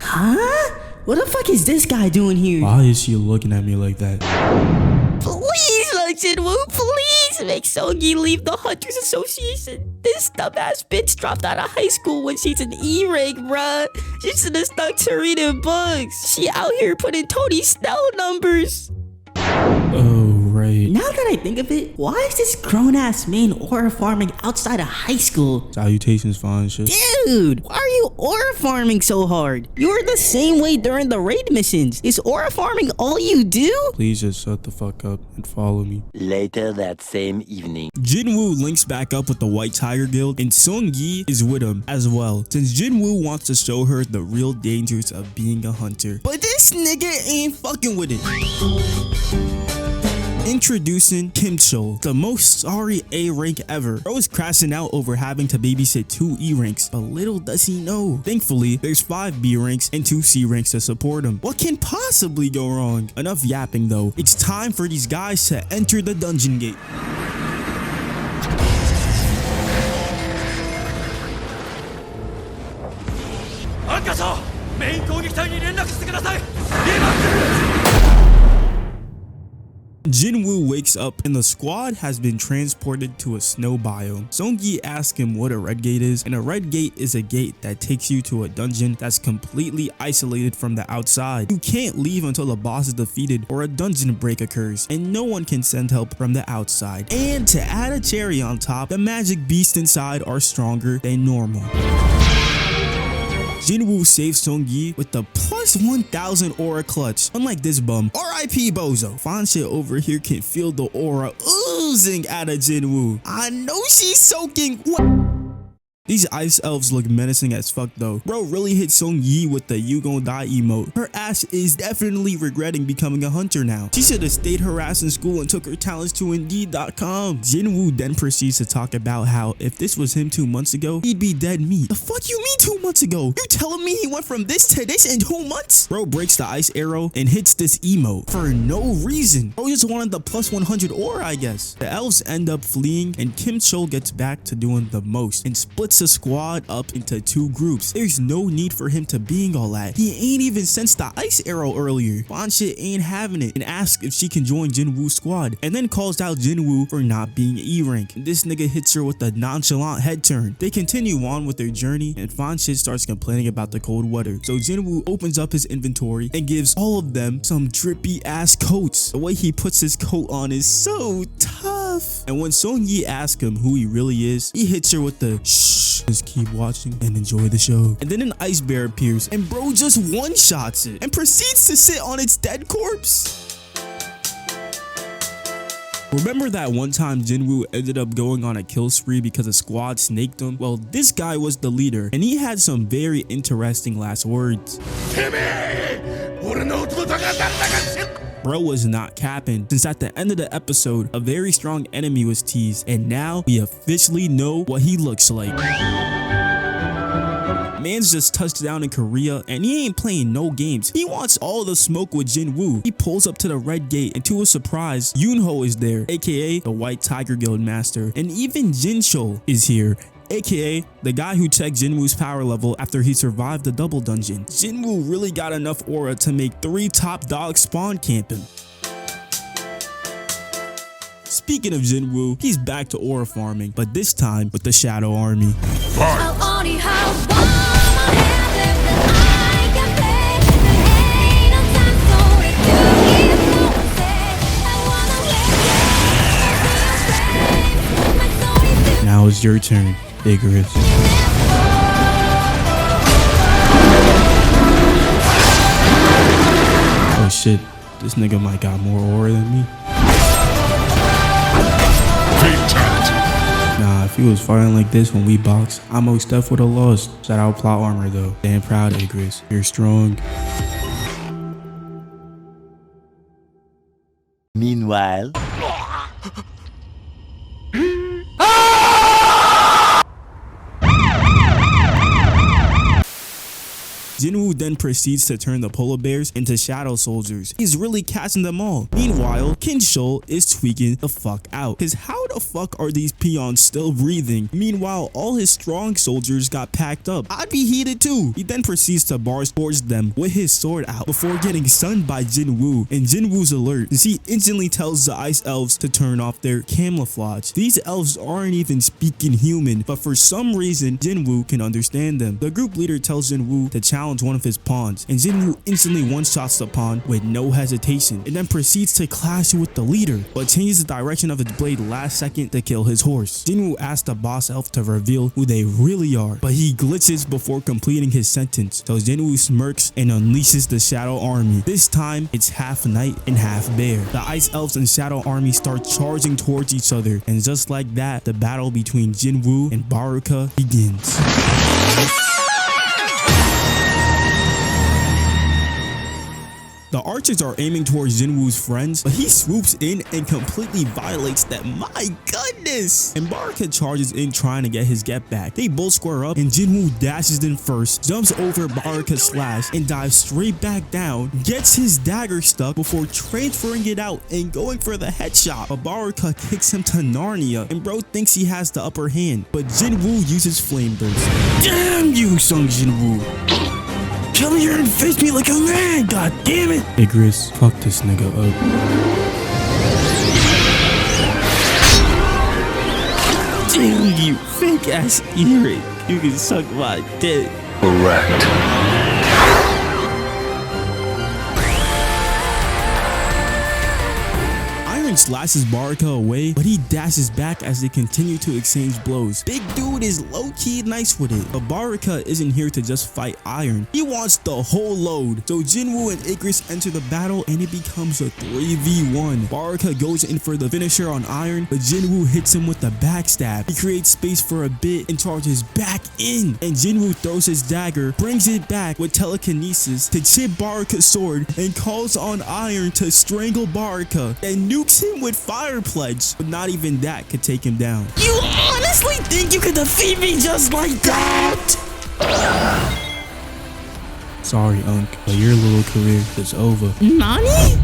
Huh? What the fuck is this guy doing here? Why is she looking at me like that? Please, Jinwoo, please make Songi leave the Hunters Association. This dumbass bitch dropped out of high school when she's an E-rank, bruh. She should have stuck to reading books. She out here putting Tony Snell numbers. Oh, right. Now that I think of it, why is this grown-ass man aura farming outside of high school? Salutations, fine shit. Dude, why are you aura farming so hard? You were the same way during the raid missions. Is aura farming all you do? Please just shut the fuck up and follow me. Later that same evening. Jinwoo links back up with the White Tiger Guild, and Sung-gi is with him as well, since Jinwoo wants to show her the real dangers of being a hunter. But this nigga ain't fucking with it. Introducing Kim Chol, the most sorry A rank ever. Bro is crashing out over having to babysit 2 E ranks, but little does he know. Thankfully, there's 5 B ranks and 2 C ranks to support him. What can possibly go wrong? Enough yapping though. It's time for these guys to enter the dungeon gate. Jinwoo wakes up and the squad has been transported to a snow biome. Sung-gi asks him what a red gate is, and a red gate is a gate that takes you to a dungeon that's completely isolated from the outside. You can't leave until the boss is defeated or a dungeon break occurs, and no one can send help from the outside. And to add a cherry on top, the magic beasts inside are stronger than normal. Jinwoo saves Sung-gi with the plus 1000 aura clutch. Unlike this bum, RIP Bozo. Fine shit over here can feel the aura oozing out of Jinwoo. I know she's soaking. What? These ice elves look menacing as fuck though. Bro really hit Sung-gi with the "you gon' die" emote. Her ass is definitely regretting becoming a hunter now. She should have stayed her ass in school and took her talents to Indeed.com. Jinwoo then proceeds to talk about how if this was him 2 months ago, he'd be dead meat. The fuck you mean 2 months ago? You telling me he went from this to this in 2 months? Bro breaks the ice arrow and hits this emote for no reason. Bro just wanted the plus 100 aura, I guess. The elves end up fleeing and Kim Chol gets back to doing the most and splits splits the squad up into 2 groups. There's no need for him to being all that. He ain't even sensed the ice arrow earlier. Banshit ain't having it and asks if she can join Jinwoo's squad, and then calls out Jinwoo for not being E rank. This nigga hits her with a nonchalant head turn. They continue on with their journey, and Banshit starts complaining about the cold weather. So Jinwoo opens up his inventory and gives all of them some drippy ass coats. The way he puts his coat on is so tough. And when Song-yi asks him who he really is, he hits her with the shh, just keep watching and enjoy the show. And then an ice bear appears and bro just one-shots it and proceeds to sit on its dead corpse. Remember that one time Jinwoo ended up going on a kill spree because a squad snaked him? Well, this guy was the leader, and he had some very interesting last words. Bro was not capping, since at the end of the episode, a very strong enemy was teased, and now we officially know what he looks like. Man's just touched down in Korea and he ain't playing no games. He wants all the smoke with Jinwoo. He pulls up to the red gate, and to his surprise, Yoon-ho is there, aka the White Tiger Guild Master, and even Jin-cho is here, aka the guy who checked Jinwoo's power level after he survived the double dungeon. Jinwoo really got enough aura to make 3 top dogs spawn camp him. Speaking of Jinwoo, he's back to aura farming, but this time with the Shadow Army. Now it's your turn, Igris. Oh shit, this nigga might got more aura than me. Nah, if he was fighting like this when we boxed, I most def would've lost. Shout out plot armor though. Damn proud, Igris. You're strong. Meanwhile, Jinwoo then proceeds to turn the polar bears into shadow soldiers. He's really catching them all. Meanwhile, Kinshol is tweaking the fuck out. Cause how the fuck are these peons still breathing? Meanwhile, all his strong soldiers got packed up. I'd be heated too. He then proceeds to barge towards them with his sword out before getting stunned by Jinwoo. And Jinwoo's alert, as he instantly tells the ice elves to turn off their camouflage. These elves aren't even speaking human, but for some reason, Jinwoo can understand them. The group leader tells Jinwoo to challenge one of his pawns, and Jinwoo instantly one-shots the pawn with no hesitation, and then proceeds to clash with the leader, but changes the direction of his blade last second to kill his horse. Jinwoo asks the boss elf to reveal who they really are, but he glitches before completing his sentence, so Jinwoo smirks and unleashes the Shadow Army. This time, it's half knight and half bear. The ice elves and Shadow Army start charging towards each other, and just like that, the battle between Jinwoo and Baruka begins. The archers are aiming towards Jinwoo's friends, but he swoops in and completely violates them. My goodness! And Baruka charges in trying to get his get back. They both square up, and Jinwoo dashes in first, jumps over Baruka's slash, and dives straight back down, gets his dagger stuck before transferring it out and going for the headshot. But Baruka kicks him to Narnia, and bro thinks he has the upper hand, but Jinwoo uses Flame Burst. Damn you, Sung Jinwoo! Come here and face me like a man, god damn it! Igris, fuck this nigga up. Damn you, fake ass earring. You can suck my dick. correct. Slashes Baruka away, but he dashes back as they continue to exchange blows. Big dude is low-key nice with it, but Baruka isn't here to just fight Iron. He wants the whole load. So Jinwoo and Igris enter the battle, and it becomes a 3v1. Baruka goes in for the finisher on Iron, but Jinwoo hits him with the backstab. He creates space for a bit and charges back in, and Jinwoo throws his dagger, brings it back with telekinesis to chip Baruka's sword, and calls on Iron to strangle Baruka, and nukes him with Fire Pledge, but not even that could take him down. You honestly think you could defeat me just like that? Sorry, Unk, but your little career is over. Nani?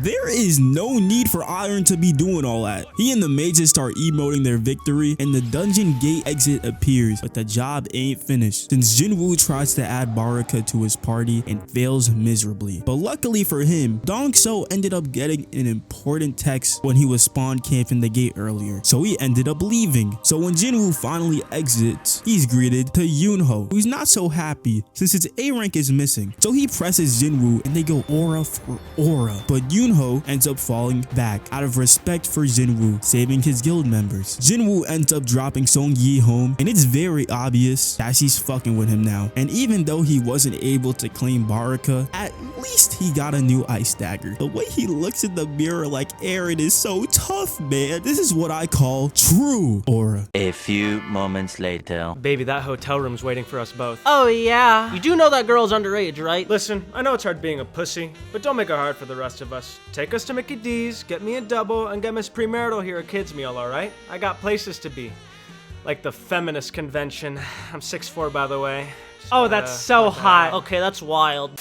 there is no need for Iron to be doing all that. He and the mages start emoting their victory, and the dungeon gate exit appears, but the job ain't finished, since Jinwoo tries to add Baraka to his party and fails miserably. But luckily for him, Dong-so ended up getting an important text when he was spawn camping the gate earlier, so he ended up leaving. So when Jinwoo finally exits, he's greeted to Yoon-ho, who's not so happy since his A rank is missing. So he presses Jinwoo and they go aura for aura, but Yoon-ho ends up falling back out of respect for Jinwoo, saving his guild members. Jinwoo ends up dropping Song-yi home, and it's very obvious that she's fucking with him now. And even though he wasn't able to claim Baraka, at least he got a new ice dagger. The way he looks in the mirror like Eren is so tough, man. This is what I call true aura. A few moments later. Baby, that hotel room's waiting for us both. Oh, yeah. You do know that girl's underage, right? Listen, I know it's hard being a pussy, but don't make it hard for the rest of us. Take us to Mickey D's, get me a double, and get Miss Premarital here a kid's meal, alright? I got places to be. Like the feminist convention. I'm 6'4", by the way. Oh, that's so hot. Okay, that's wild.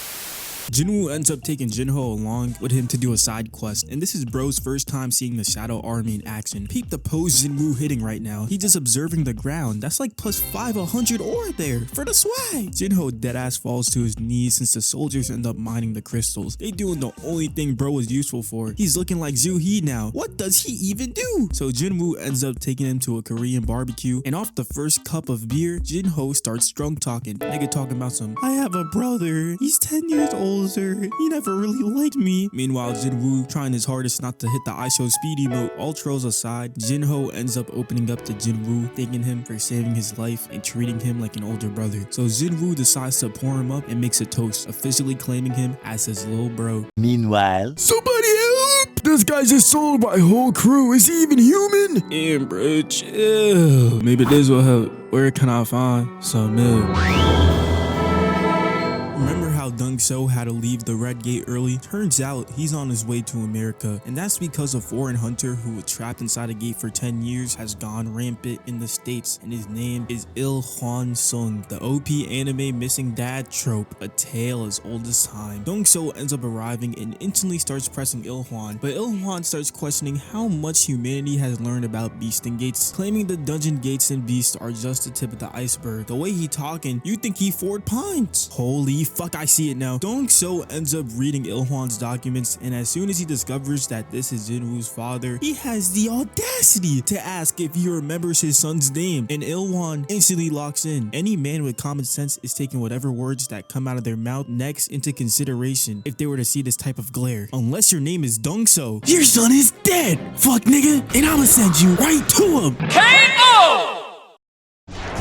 Jinwoo ends up taking Jin-ho along with him to do a side quest, and this is bro's first time seeing the Shadow Army in action. Peep the pose Jinwoo hitting right now. He's just observing the ground. That's like plus 500 ore there for the swag. Jin-ho deadass falls to his knees since the soldiers end up mining the crystals. They doing the only thing bro is useful for. He's looking like Zoo-hee now. What does he even do? So Jinwoo ends up taking him to a Korean barbecue, and off the first cup of beer, Jin-ho starts drunk talking. Nigga talking about some, I have a brother. He's 10 years old. He never really liked me. Meanwhile, Jinwoo, trying his hardest not to hit the ISO speed emote, all trolls aside, Jin-ho ends up opening up to Jinwoo, thanking him for saving his life and treating him like an older brother. So Jinwoo decides to pour him up and makes a toast, officially claiming him as his little bro. Meanwhile, somebody help! This guy just sold my whole crew. Is he even human? Damn, bro, chill. Maybe this will help. Where can I find some milk? Remember how Dong-so had to leave the Red Gate early? Turns out he's on his way to America, and that's because a foreign hunter who was trapped inside a gate for 10 years has gone rampant in the States, and his name is Il-hwan-sung, the OP anime missing dad trope, a tale as old as time. Dong-so ends up arriving and instantly starts pressing Il-hwan, but Il-hwan starts questioning how much humanity has learned about beasting gates, claiming the dungeon gates and beasts are just the tip of the iceberg. The way he talking, you think he Ford Pines. Holy fuck, I see it now. Dong-so ends up reading Il-hwan's documents, and as soon as he discovers that this is Jinwoo's father, he has the audacity to ask if he remembers his son's name, and Il-hwan instantly locks in. Any man with common sense is taking whatever words that come out of their mouth next into consideration if they were to see this type of glare. Unless your name is Dong-so. Your son is dead, fuck nigga, and I'ma send you right to him. KO!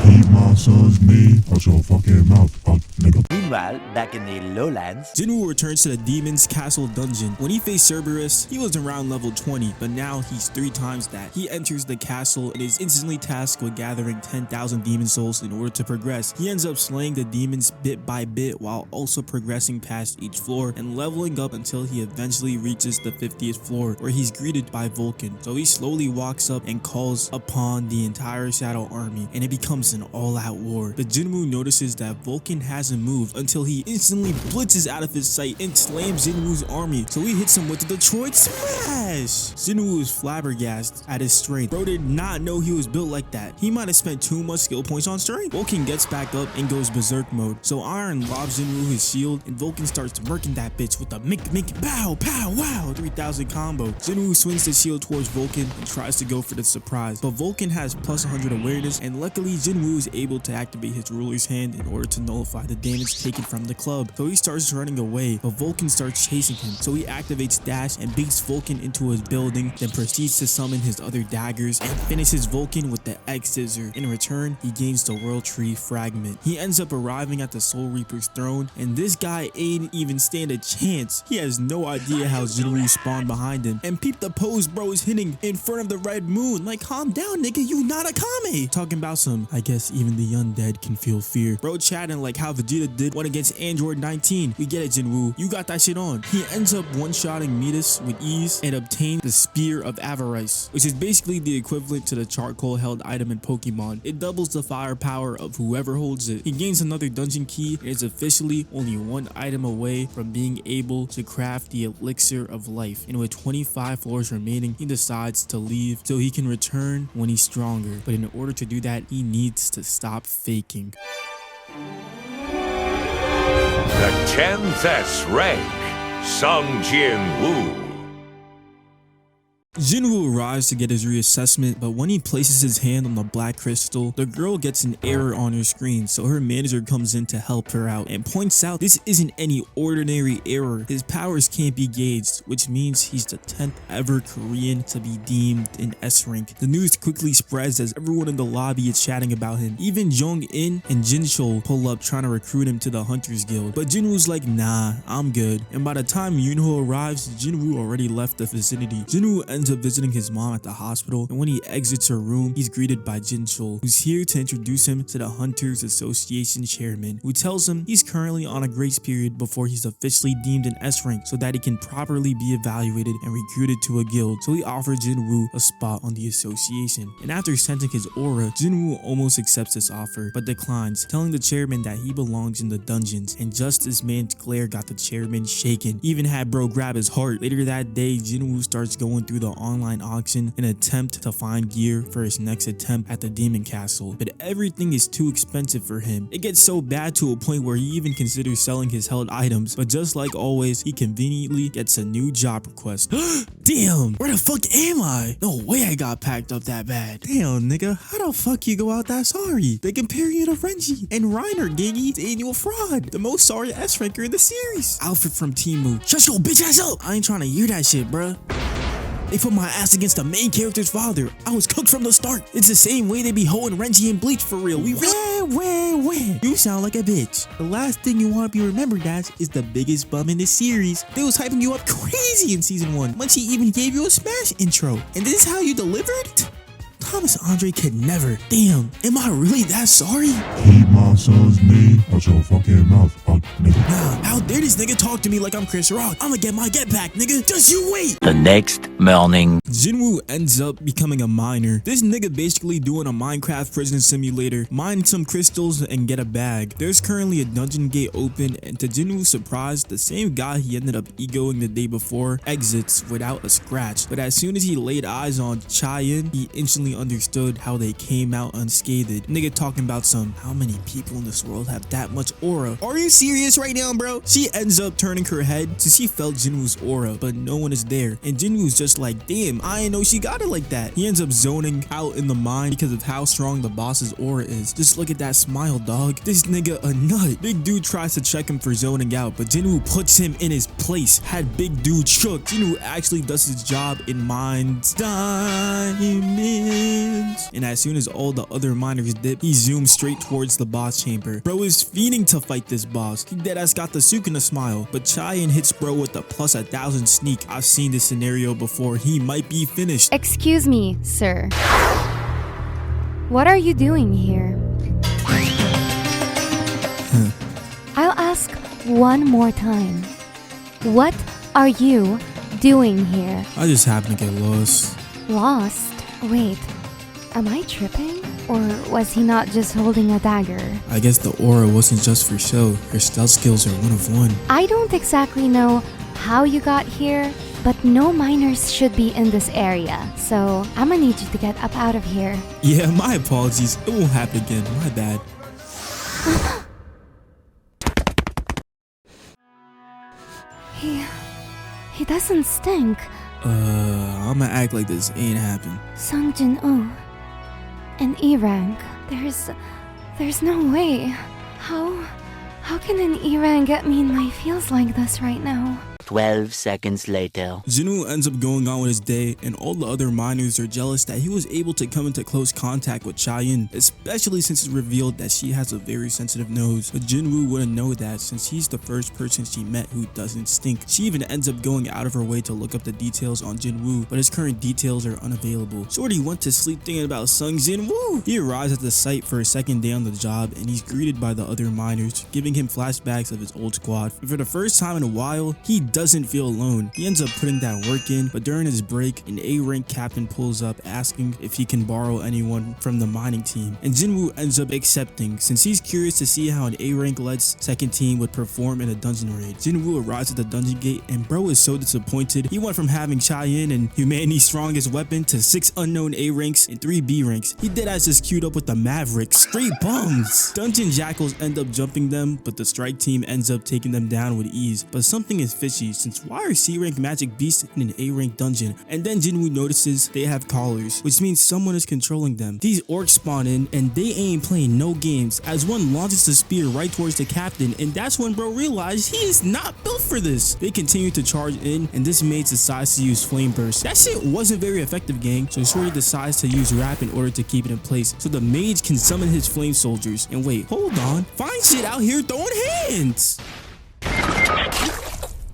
Keep my son's name out your fucking mouth, fuck nigga. Meanwhile, back in the lowlands, Jinwoo returns to the Demon's Castle dungeon. When he faced Cerberus, he was around level 20, but now he's 3 times that. He enters the castle and is instantly tasked with gathering 10,000 demon souls in order to progress. He ends up slaying the demons bit by bit while also progressing past each floor and leveling up until he eventually reaches the 50th floor, where he's greeted by Vulcan. So he slowly walks up and calls upon the entire Shadow Army, and it becomes an all-out war. But Jinwoo notices that Vulcan hasn't moved until he instantly blitzes out of his sight and slams Jinwoo's army, so he hits him with the Detroit Smash. Jinwoo is flabbergasted at his strength. Bro did not know he was built like that. He might have spent too much skill points on strength. Vulcan gets back up and goes berserk mode, so Iron lobs Jinwoo his shield, and Vulcan starts murking that bitch with a mink pow pow wow 3000 combo. Jinwoo swings the shield towards Vulcan and tries to go for the surprise, but Vulcan has plus 100 awareness, and luckily Jinwoo is able to activate his ruler's hand in order to nullify the damage taken from the club. So he starts running away, but Vulcan starts chasing him, so he activates dash and beats Vulcan into his building, then proceeds to summon his other daggers and finishes Vulcan with the Egg Scissor. In return, he gains the World Tree Fragment. He ends up arriving at the Soul Reaper's throne, and this guy ain't even stand a chance. He has no idea how Jinwoo spawned behind him, and peep the pose bro is hitting in front of the red moon. Like, calm down nigga, you not a Kame. Talking about some, I guess even the the undead can feel fear. Bro chatting like how Vegeta did one against Android 19. We get it, Jinwoo. You got that shit on. He ends up one-shotting Mightiest with ease and obtains the Spear of Avarice, which is basically the equivalent to the charcoal held item in Pokemon. It doubles the firepower of whoever holds it. He gains another dungeon key and is officially only one item away from being able to craft the Elixir of Life. And with 25 floors remaining, he decides to leave so he can return when he's stronger. But in order to do that, he needs to stop faking. The 10th S rank, Sung Jin-woo. Jinwoo arrives to get his reassessment, but when he places his hand on the black crystal, the girl gets an error on her screen, so her manager comes in to help her out and points out this isn't any ordinary error. His powers can't be gauged, which means he's the 10th ever Korean to be deemed an S rank. The news quickly spreads as everyone in the lobby is chatting about him. Even Jong-in and Jin-chul pull up trying to recruit him to the Hunters Guild, but Jinwoo's like, nah, I'm good. And by the time yoon-ho arrives, Jinwoo already left the vicinity. Jinwoo ends up visiting his mom at the hospital, and when he exits her room, he's greeted by Jin-chul, who's here to introduce him to the Hunters Association chairman, who tells him he's currently on a grace period before he's officially deemed an S rank so that he can properly be evaluated and recruited to a guild. So he offers Jinwoo a spot on the association. And after sensing his aura, Jinwoo almost accepts this offer, but declines, telling the chairman that he belongs in the dungeons. And just this man's glare got the chairman shaken, even had bro grab his heart. Later that day, Jinwoo starts going through the online auction in an attempt to find gear for his next attempt at the Demon Castle, but everything is too expensive for him. It gets so bad to a point where he even considers selling his held items, but just like always, he conveniently gets a new job request. Damn, where the fuck am I? No way I got packed up that bad. Damn, nigga, how the fuck you go out that sorry? They compare you to Renji and Reiner, Giggy, the annual fraud, the most sorry S ranker in the series. Alfred from Timu. Shut your bitch ass up. I ain't trying to hear that shit, bruh. They put my ass against the main character's father. I was cooked from the start. It's the same way they be hoeing Renji and Bleach for real. We really... You sound like a bitch. The last thing you want to be remembered as is the biggest bum in this series. They was hyping you up crazy in season 1. Munchie even gave you a Smash intro. And this is how you delivered? Thomas Andre could never. Damn, am I really that sorry? Keep my son's name out your fucking mouth, fuck nigga. Nah, how dare this nigga talk to me like I'm Chris Rock? I'ma get my get back, nigga. Just you wait. The next morning, Jinwoo ends up becoming a miner. This nigga basically doing a Minecraft prison simulator, mine some crystals and get a bag. There's currently a dungeon gate open, and to Jinwoo's surprise, the same guy he ended up egoing the day before exits without a scratch. But as soon as he laid eyes on chae-in, he instantly understood how they came out unscathed. Nigga talking about how many people in this world have that much aura? Are you serious right now, bro? She ends up turning her head to see felt Jinwoo's aura, but no one is there. And Jinwoo's just like, damn, I didn't know she got it like that. He ends up zoning out in the mine because of how strong the boss's aura is. Just look at that smile, dog. This nigga a nut. Big dude tries to check him for zoning out, but Jinwoo puts him in his place. Had big dude shook. Jinwoo actually does his job in mines. Diamonds. And as soon as all the other miners dip, he zooms straight towards the boss chamber. Bro is fiending to fight this boss. He deadass got the Sukuna smile, but chae-in hits bro with the plus 1,000 sneak. I've seen this scenario before. He might be finished. Excuse me, sir. What are you doing here? I'll ask one more time. What are you doing here? I just happen to get lost. Lost? Wait, am I tripping? Or was he not just holding a dagger? I guess the aura wasn't just for show. Her stealth skills are one of one. I don't exactly know how you got here, but no miners should be in this area. So I'm gonna need you to get up out of here. Yeah, my apologies. It won't happen again. My bad. He doesn't stink. I'ma act like this ain't happened. Sung Jin-woo. An E rank. There's no way. How can an E rank get me in my feels like this right now? 12 seconds later. Jinwoo ends up going on with his day, and all the other miners are jealous that he was able to come into close contact with chae-in, especially since it's revealed that she has a very sensitive nose. But Jinwoo wouldn't know that since he's the first person she met who doesn't stink. She even ends up going out of her way to look up the details on Jinwoo, but his current details are unavailable. Shorty went to sleep thinking about Sung Jinwoo. He arrives at the site for his second day on the job, and he's greeted by the other miners, giving him flashbacks of his old squad. And for the first time in a while, he doesn't feel alone. He ends up putting that work in, but during his break, an A-rank captain pulls up asking if he can borrow anyone from the mining team, and Jinwoo ends up accepting since he's curious to see how an A-rank Let's second team would perform in a dungeon raid. Jinwoo arrives at the dungeon gate, and bro is so disappointed. He went from having chae-in and humanity's strongest weapon to 6 unknown A-ranks and 3 B-ranks. He deadass just queued up with the Mavericks. Straight bums. Dungeon jackals end up jumping them, but the strike team ends up taking them down with ease. But something is fishy since why are C-rank magic beasts in an A-rank dungeon? And then Jinwoo notices they have collars, which means someone is controlling them. These orcs spawn in and they ain't playing no games as one launches a spear right towards the captain, and that's when bro realized he is not built for this. They continue to charge in, and this mage decides to use flame burst. That shit wasn't very effective, gang, so Shorty decides to use wrap in order to keep it in place so the mage can summon his flame soldiers. And wait, hold on, fine shit out here throwing hands.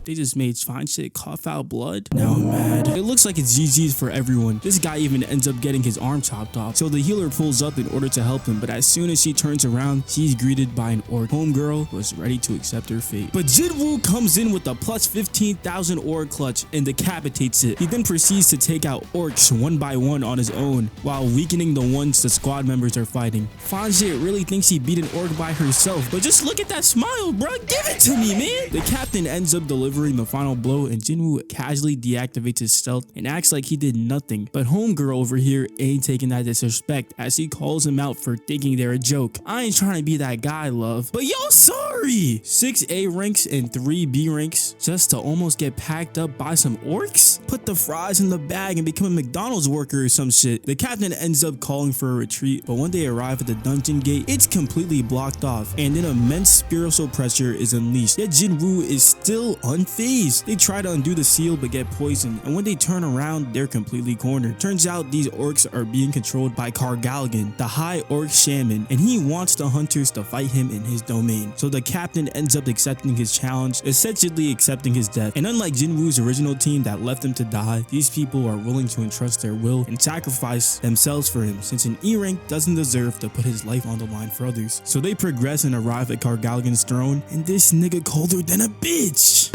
They just made fine shit cough out blood. Now I'm mad. It looks like it's GG's for everyone. This guy even ends up getting his arm chopped off. So the healer pulls up in order to help him, but as soon as she turns around, she's greeted by an orc. Homegirl was ready to accept her fate. But Jinwoo comes in with a plus 15,000 orc clutch and decapitates it. He then proceeds to take out orcs one by one on his own while weakening the ones the squad members are fighting. Fanjit really thinks he beat an orc by herself, but just look at that smile, bro. Give it to me, man. The captain ends up delivering the final blow, and Jinwoo casually deactivates his stealth and acts like he did nothing. But homegirl over here ain't taking that disrespect as he calls him out for thinking they're a joke. I ain't trying to be that guy, love, but yo, sorry. 6 A ranks and 3 B ranks just to almost get packed up by some orcs? Put the fries in the bag and become a McDonald's worker or some shit. The captain ends up calling for a retreat, but when they arrive at the dungeon gate, it's completely blocked off, and an immense spiritual pressure is unleashed. Yet Jinwoo is still unfazed. They try to undo the seal but get poisoned, and when they turn around, they're completely cornered. Turns out these orcs are being controlled by Kargalgan, the high orc shaman, and he wants the hunters to fight him in his domain. So the captain ends up accepting his challenge, essentially accepting his death. And unlike Jinwoo's original team that left him to die, these people are willing to entrust their will and sacrifice themselves for him, since an E-rank doesn't deserve to put his life on the line for others. So they progress and arrive at Kargalgan's throne, and this nigga colder than a bitch.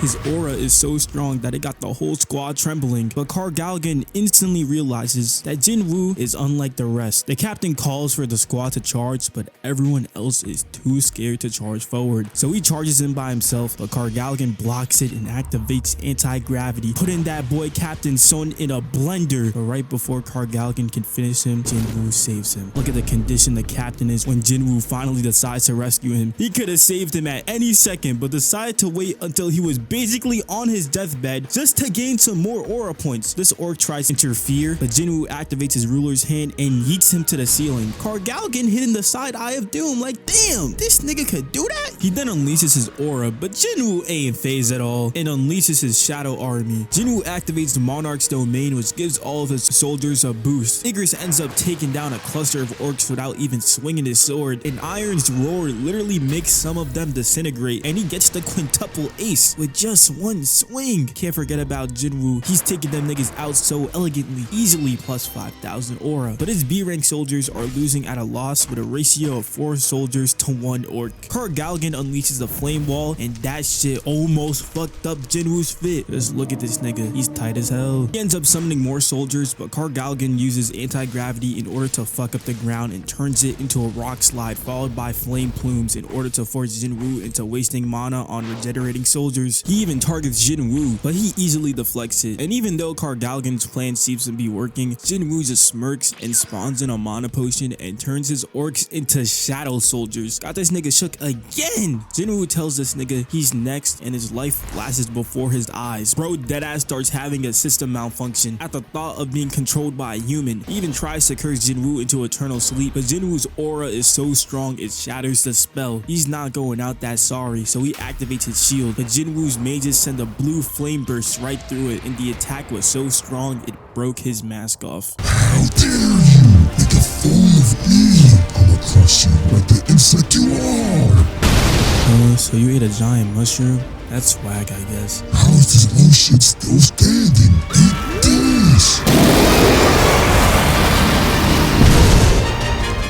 His aura is so strong that it got the whole squad trembling, but Kargalgan instantly realizes that Jinwoo is unlike the rest. The captain calls for the squad to charge, but everyone else is too scared to charge forward. So he charges in by himself, but Kargalgan blocks it and activates anti-gravity, putting that boy Captain Son in a blender. But right before Kargalgan can finish him, Jinwoo saves him. Look at the condition the captain is when Jinwoo finally decides to rescue him. He could have saved him at any second, but decided to wait until he was basically on his deathbed just to gain some more aura points. This orc tries to interfere, but Jinwoo activates his ruler's hand and yeets him to the ceiling. Kargalgan hitting the side eye of doom like, damn, this nigga could do that? He then unleashes his aura, but Jinwoo ain't phased at all and unleashes his shadow army. Jinwoo activates the monarch's domain, which gives all of his soldiers a boost. Igris ends up taking down a cluster of orcs without even swinging his sword, and Iron's roar literally makes some of them disintegrate, and he gets the quintuple ace with just one swing. Can't forget about Jinwoo. He's taking them niggas out so elegantly, easily plus 5,000 aura. But his B-rank soldiers are losing at a loss with a ratio of 4 soldiers to 1 orc. Kargalgan unleashes the flame wall, and that shit almost fucked up Jinwoo's fit. Just look at this nigga. He's tight as hell. He ends up summoning more soldiers, but Kargalgan uses anti-gravity in order to fuck up the ground and turns it into a rock slide followed by flame plumes in order to force Jinwoo into wasting mana on regenerating soldiers. He even targets Jinwoo, but he easily deflects it. And even though Kargalgan's plan seems to be working, Jinwoo just smirks and spawns in a mana potion and turns his orcs into shadow soldiers. Got this nigga shook again. Jinwoo tells this nigga he's next and his life flashes before his eyes. Bro deadass starts having a system malfunction at the thought of being controlled by a human. He even tries to curse Jinwoo into eternal sleep, but Jinwoo's aura is so strong it shatters the spell. He's not going out that sorry, so he activates his shield, but Jinwoo's mages send a blue flame burst right through it, and the attack was so strong it broke his mask off. How dare you make a fool of me? I'ma crush you like the insect you are. So you ate a giant mushroom? That's swag, I guess. How is this little shit still standing? Eat this!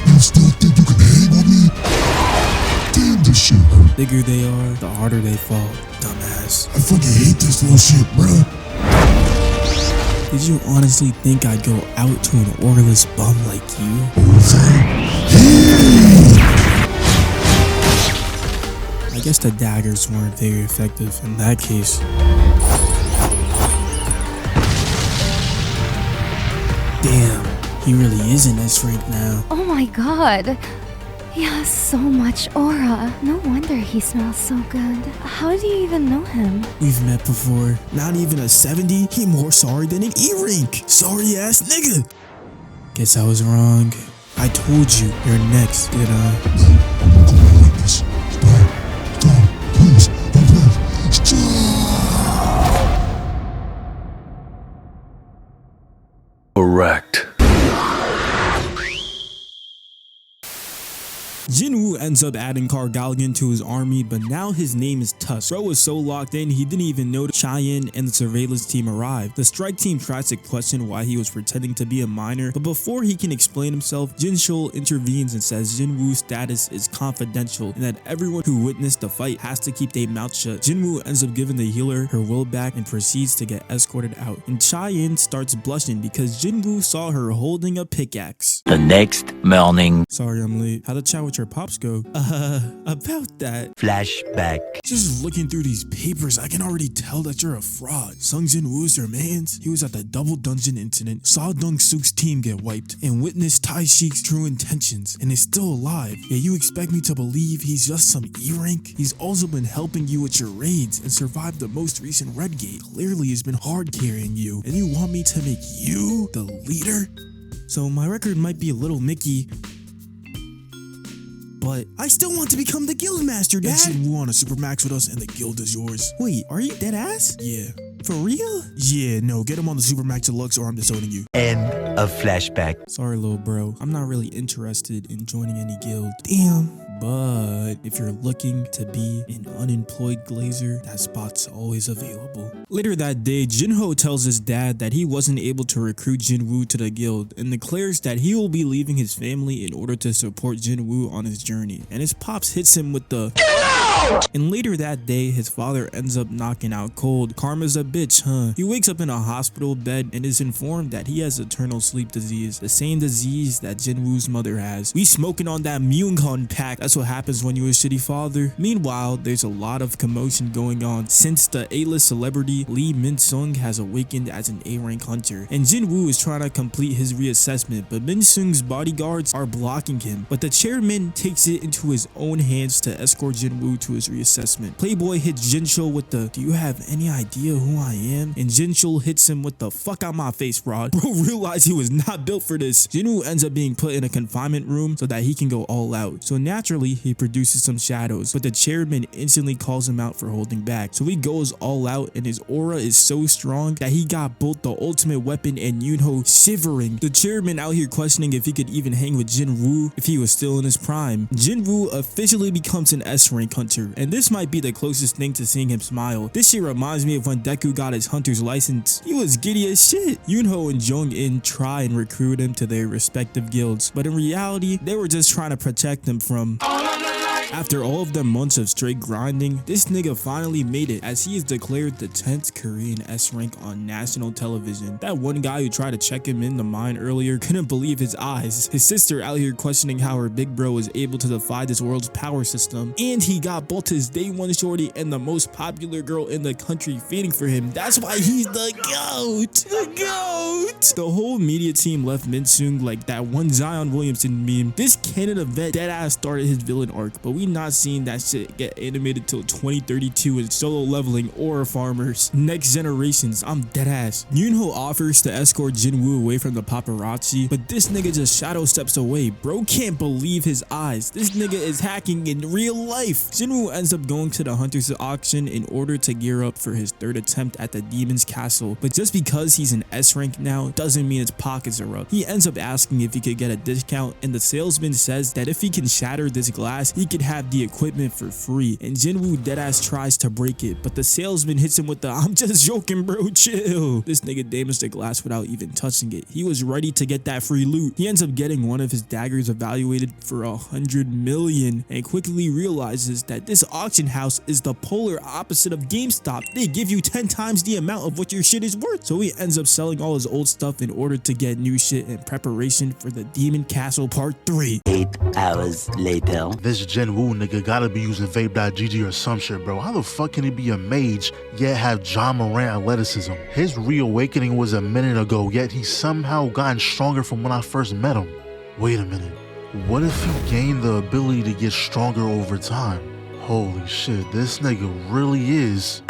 You still think you can hang with me? Damn, this shit hurt. The bigger they are, the harder they fall, dumbass. I fucking hate this little shit, bruh. Did you honestly think I'd go out to an oraless bum like you? I guess the daggers weren't very effective in that case. Damn, he really is in S rank now. Oh my god. He has so much aura. No wonder he smells so good. How do you even know him? We've met before. Not even a 70? He more sorry than an E rank. Sorry ass nigga. Guess I was wrong. I told you you're next, did I? No, I'm gonna go like this. Stop, please, stop. Correct. Jinwoo ends up adding Kargalgan to his army, but now his name is Tusk. Bro was so locked in, he didn't even know chae-in and the surveillance team arrived. The strike team tries to question why he was pretending to be a miner, but before he can explain himself, Jinchul intervenes and says Jinwoo's status is confidential and that everyone who witnessed the fight has to keep their mouth shut. Jinwoo ends up giving the healer her will back and proceeds to get escorted out. And chae-in starts blushing because Jinwoo saw her holding a pickaxe. The next morning. Sorry I'm late. How'd the chat with your pops go? About that. Flashback. Just looking through these papers, I can already tell that you're a fraud. Sung Jinwoo's your mans. He was at the double dungeon incident, saw Dong Suk's team get wiped, and witnessed Tai Shik's true intentions, and is still alive. Yet you expect me to believe he's just some E rank? He's also been helping you with your raids and survived the most recent red gate. Clearly has been hard carrying you, and you want me to make you the leader? So my record might be a little Mickey, but I still want to become the guild master, Dad. Jinwoo on a supermax with us and the guild is yours. Wait, are you dead ass? Yeah. For real? Yeah, no, get him on the supermax deluxe or I'm disowning you. End of flashback. Sorry, little bro. I'm not really interested in joining any guild. Damn. But if you're looking to be an unemployed glazer, that spot's always available. Later that day, Yoon-ho tells his dad that he wasn't able to recruit Jinwoo to the guild and declares that he will be leaving his family in order to support Jinwoo on his journey. And his pops hits him with the "Get out!" And later that day, his father ends up knocking out cold. Karma's a bitch, huh? He wakes up in a hospital bed and is informed that he has eternal sleep disease, the same disease that Jinwoo's mother has. We smoking on that Myung-hun pack. That's what happens when you're a shitty father. Meanwhile, there's a lot of commotion going on since the A-list celebrity Lee Min-sung has awakened as an A-rank hunter, and Jinwoo is trying to complete his reassessment, but Min-sung's bodyguards are blocking him. But the chairman takes it into his own hands to escort Jinwoo to his reassessment. Playboy hits Jinchul with the "Do you have any idea who I am?" and Jinchul hits him with the "Fuck out my face, fraud." Bro realized he was not built for this. Jinwoo ends up being put in a confinement room so that he can go all out. So naturally, he produces some shadows, but the chairman instantly calls him out for holding back. So he goes all out and his aura is so strong that he got both the ultimate weapon and Yoon-ho shivering. The chairman out here questioning if he could even hang with Jinwoo if he was still in his prime. Jinwoo officially becomes an S rank hunter, and this might be the closest thing to seeing him smile. This shit reminds me of when Deku got his hunter's license. He was giddy as shit. Yoon-ho and Jong-in try and recruit him to their respective guilds, but in reality, they were just trying to protect him from all of the lights After all of them months of straight grinding, this nigga finally made it as he is declared the 10th Korean S rank on national television. That one guy who tried to check him in the mine earlier couldn't believe his eyes. His sister out here questioning how her big bro was able to defy this world's power system, and he got both his day one shorty and the most popular girl in the country feeding for him. That's why he's the GOAT. The GOAT. The whole media team left Minsung like that one Zion Williamson meme. This Canada vet deadass started his villain arc, but we not seeing that shit get animated till 2032 in Solo Leveling or Farmers. Next Generations, I'm deadass. Yoon-ho offers to escort Jin-woo away from the paparazzi, but this nigga just shadow steps away. Bro can't believe his eyes. This nigga is hacking in real life. Jinwoo ends up going to the Hunter's auction in order to gear up for his third attempt at the Demon's Castle, but just because he's an S rank now doesn't mean his pockets are up. He ends up asking if he could get a discount, and the salesman says that if he can shatter this glass, he could have the equipment for free, and Jinwoo deadass tries to break it, but the salesman hits him with the "I'm just joking bro, chill." This nigga damaged the glass without even touching it. He was ready to get that free loot. He ends up getting one of his daggers evaluated for 100 million and quickly realizes that this auction house is the polar opposite of GameStop. They give you 10 times the amount of what your shit is worth. So he ends up selling all his old stuff in order to get new shit in preparation for the Demon Castle Part 3. 8 hours later. This Jin-woo nigga gotta be using vape.gg or some shit, bro. How the fuck can he be a mage yet have John Morant athleticism? His reawakening was a minute ago, yet he's somehow gotten stronger from when I first met him. Wait a minute. What if he gained the ability to get stronger over time? Holy shit, this nigga really is.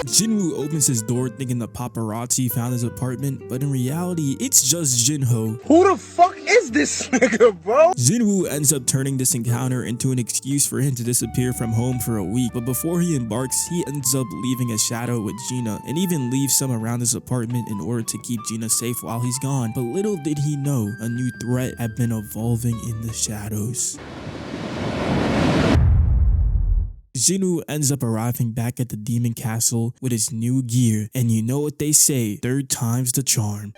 Jinwoo opens his door thinking the paparazzi found his apartment, but in reality, it's just Jin-ho. Who the fuck is this nigga, bro? Jinwoo ends up turning this encounter into an excuse for him to disappear from home for a week, but before he embarks, he ends up leaving a shadow with Gina and even leaves some around his apartment in order to keep Gina safe while he's gone. But little did he know, a new threat had been evolving in the shadows. Jinwoo ends up arriving back at the Demon Castle with his new gear, and you know what they say, third time's the charm.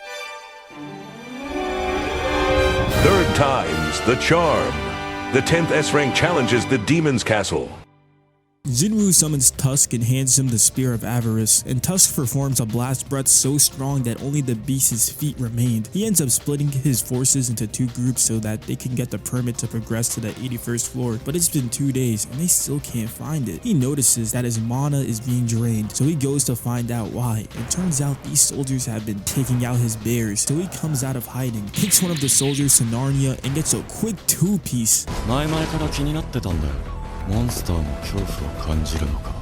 Third time's the charm. The 10th S rank challenges the Demon's Castle. Jinwoo summons Tusk and hands him the Spear of Avarice, and Tusk performs a blast breath so strong that only the beast's feet remained. He ends up splitting his forces into 2 groups so that they can get the permit to progress to the 81st floor, but it's been 2 days and they still can't find it. He notices that his mana is being drained, so he goes to find out why, and turns out these soldiers have been taking out his bears, so he comes out of hiding, picks one of the soldiers to Narnia, and gets a quick 2-piece. 前々から気になってたんだよ。モンスターの恐怖を感じるのか。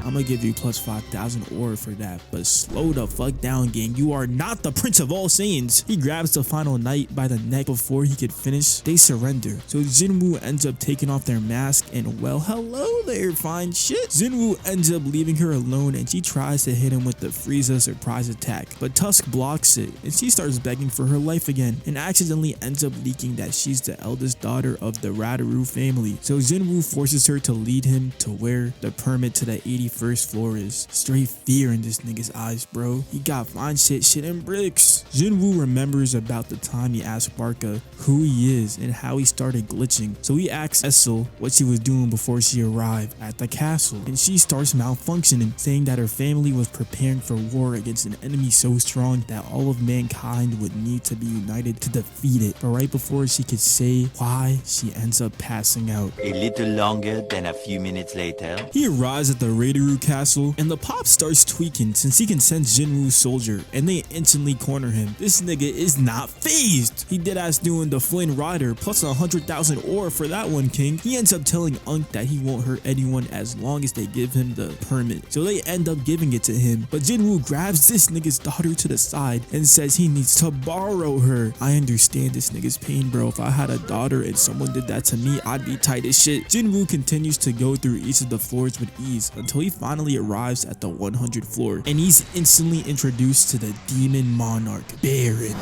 I'm gonna give you plus 5,000 ore for that, but slow the fuck down, gang. You are not the Prince of All Saiyans. He grabs the final knight by the neck before he could finish. They surrender. So Jinwoo ends up taking off their mask, and well, hello there, fine shit. Jinwoo ends up leaving her alone, and she tries to hit him with the Frieza surprise attack, but Tusk blocks it, and she starts begging for her life again, and accidentally ends up leaking that she's the eldest daughter of the Radaru family. So Jinwoo forces her to lead him to where the permit to the 81st floor is. Straight fear in this nigga's eyes, bro. He got fine shit and bricks. Jinwoo remembers about the time he asked Barca who he is and how he started glitching. So he asks Esil what she was doing before she arrived at the castle, and she starts malfunctioning, saying that her family was preparing for war against an enemy so strong that all of mankind would need to be united to defeat it. But right before she could say why, she ends up passing out. A little longer than a few minutes later. He arrives at the Radaru castle, and the pop starts tweaking since he can sense Jinwoo's soldier, and they instantly corner him. This nigga is not phased. He deadass doing the Flynn Rider plus 100,000 ore for that one, king. He ends up telling Unk that he won't hurt anyone as long as they give him the permit, so they end up giving it to him. But Jinwoo grabs this nigga's daughter to the side and says he needs to borrow her. I understand this nigga's pain, bro. If I had a daughter and someone did that to me, I'd be tight as shit. Jinwoo continues to go through each of the floors with ease until he finally arrives at the 100th floor, and he's instantly introduced to the demon monarch, Baron.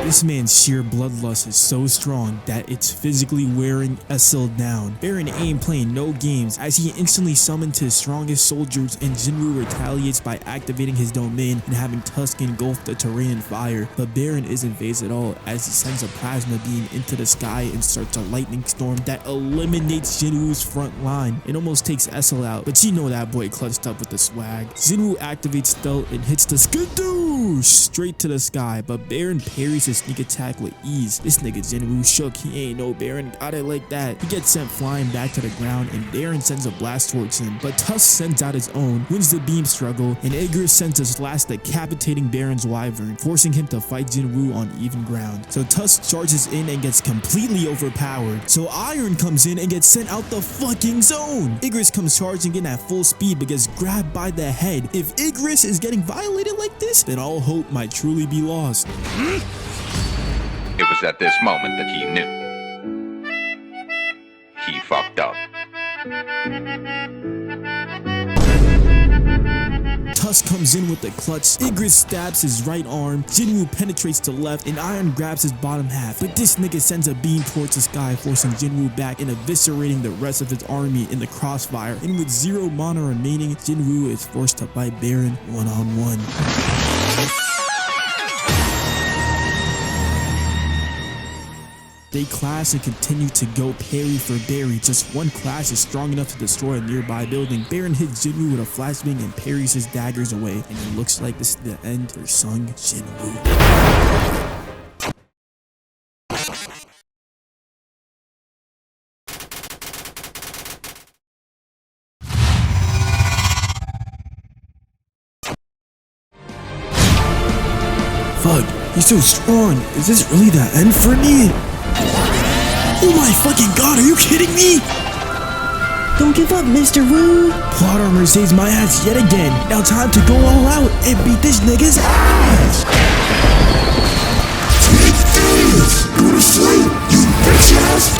This man's sheer bloodlust is so strong that it's physically wearing Esil down. Baron ain't playing no games as he instantly summons his strongest soldiers, and Jinwoo retaliates by activating his domain and having Tusk engulf the terrain in fire. But Baron isn't phased at all as he sends a plasma beam into the sky and starts a lightning storm that eliminates Jinwoo's front line. It almost takes Esil out, but you know that boy clutched up with the swag. Jinwoo activates stealth and hits the skadoosh straight to the sky, but Baron parries his sneak attack with ease. This nigga Jinwoo shook. He ain't no Baron got it like that. He gets sent flying back to the ground and Baron sends a blast towards him, but Tusk sends out his own, wins the beam struggle, and Igris sends a slash decapitating Baron's wyvern, forcing him to fight Jinwoo on even ground. So Tusk charges in and gets completely overpowered. So Iron comes in and gets sent out the fucking zone. Igris comes charging in at full speed but gets grabbed by the head. If Igris is getting violated like this, then all hope might truly be lost. It was at this moment that he knew. He fucked up. Tusk comes in with the clutch. Igris stabs his right arm. Jinwoo penetrates to left and Iron grabs his bottom half. But this nigga sends a beam towards the sky, forcing Jinwoo back and eviscerating the rest of his army in the crossfire. And with 0 mana remaining, Jinwoo is forced to fight Baron one-on-one. They clash and continue to go parry for Barry. Just one clash is strong enough to destroy a nearby building. Baron hits Jinwoo with a flashbang and parries his daggers away. And it looks like this is the end for Sung Jinwoo. Fuck, he's so strong. Is this really the end for me? Oh my fucking god, are you kidding me? Don't give up, Mr. Woo! Plot armor saves my ass yet again. Now time to go all out and beat this nigga's ass! Take this! Go to sleep, you bitch ass!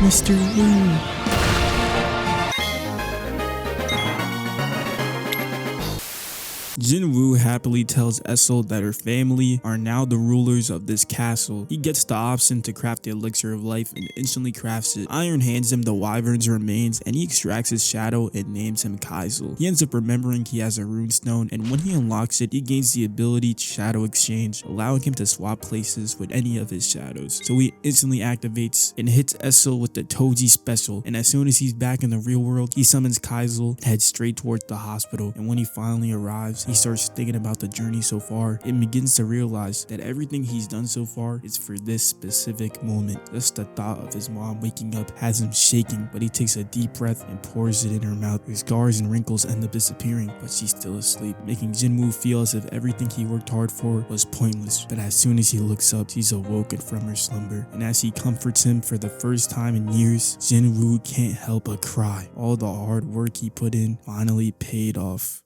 Mr. Woo. Jinwoo happily tells Esil that her family are now the rulers of this castle. He gets the option to craft the elixir of life and instantly crafts it. Iron hands him the wyvern's remains and he extracts his shadow and names him Kaisen. He ends up remembering he has a runestone, and when he unlocks it, he gains the ability to shadow exchange, allowing him to swap places with any of his shadows. So he instantly activates and hits Esil with the Toji special, and as soon as he's back in the real world, he summons Kaisen and heads straight towards the hospital. And when he finally arrives, he starts thinking about the journey so far and begins to realize that everything he's done so far is for this specific moment. Just the thought of his mom waking up has him shaking, but he takes a deep breath and pours it in her mouth. Her scars and wrinkles end up disappearing, but she's still asleep, making Jinwoo feel as if everything he worked hard for was pointless. But as soon as he looks up, she's awoken from her slumber, and as he comforts him for the first time in years, Jinwoo can't help but cry. All the hard work he put in finally paid off.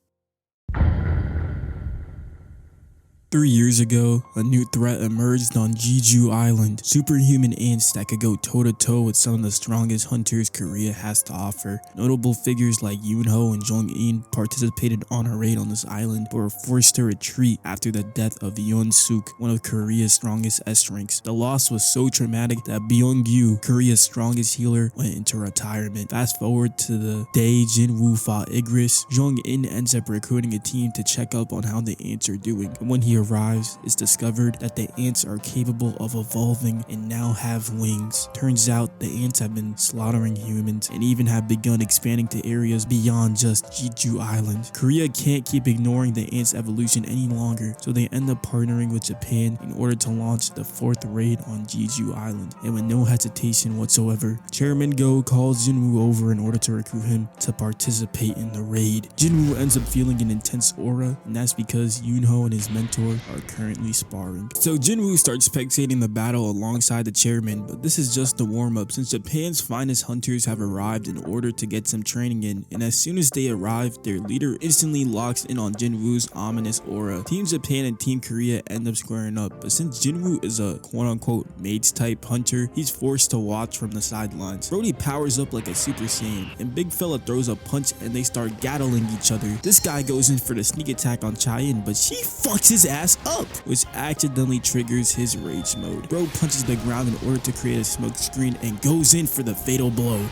3 years ago, a new threat emerged on Jeju Island. Superhuman ants that could go toe-to-toe with some of the strongest hunters Korea has to offer. Notable figures like Yoon-ho and Jong-in participated on a raid on this island, but were forced to retreat after the death of Yeon-suk, one of Korea's strongest S-ranks. The loss was so traumatic that Byung-gyu, Korea's strongest healer, went into retirement. Fast forward to the day Jinwoo fought Igris, Jong-in ends up recruiting a team to check up on how the ants are doing. And when he arrives, it's discovered that the ants are capable of evolving and now have wings. Turns out the ants have been slaughtering humans and even have begun expanding to areas beyond just Jeju Island. Korea can't keep ignoring the ants' evolution any longer, so they end up partnering with Japan in order to launch the 4th raid on Jeju Island. And with no hesitation whatsoever, Chairman Go calls Jinwoo over in order to recruit him to participate in the raid. Jinwoo ends up feeling an intense aura, and that's because Yoon-ho and his mentor mentor are currently sparring. So Jinwoo starts spectating the battle alongside the chairman, but this is just the warm-up since Japan's finest hunters have arrived in order to get some training in, and as soon as they arrive, their leader instantly locks in on Jinwoo's ominous aura. Team Japan and Team Korea end up squaring up, but since Jinwoo is a quote-unquote mates type hunter, he's forced to watch from the sidelines. Brody powers up like a Super Saiyan, and Big Fella throws a punch and they start gattling each other. This guy goes in for the sneak attack on chae-in, but she fucks his ass up, which accidentally triggers his rage mode. Bro punches the ground in order to create a smoke screen and goes in for the fatal blow.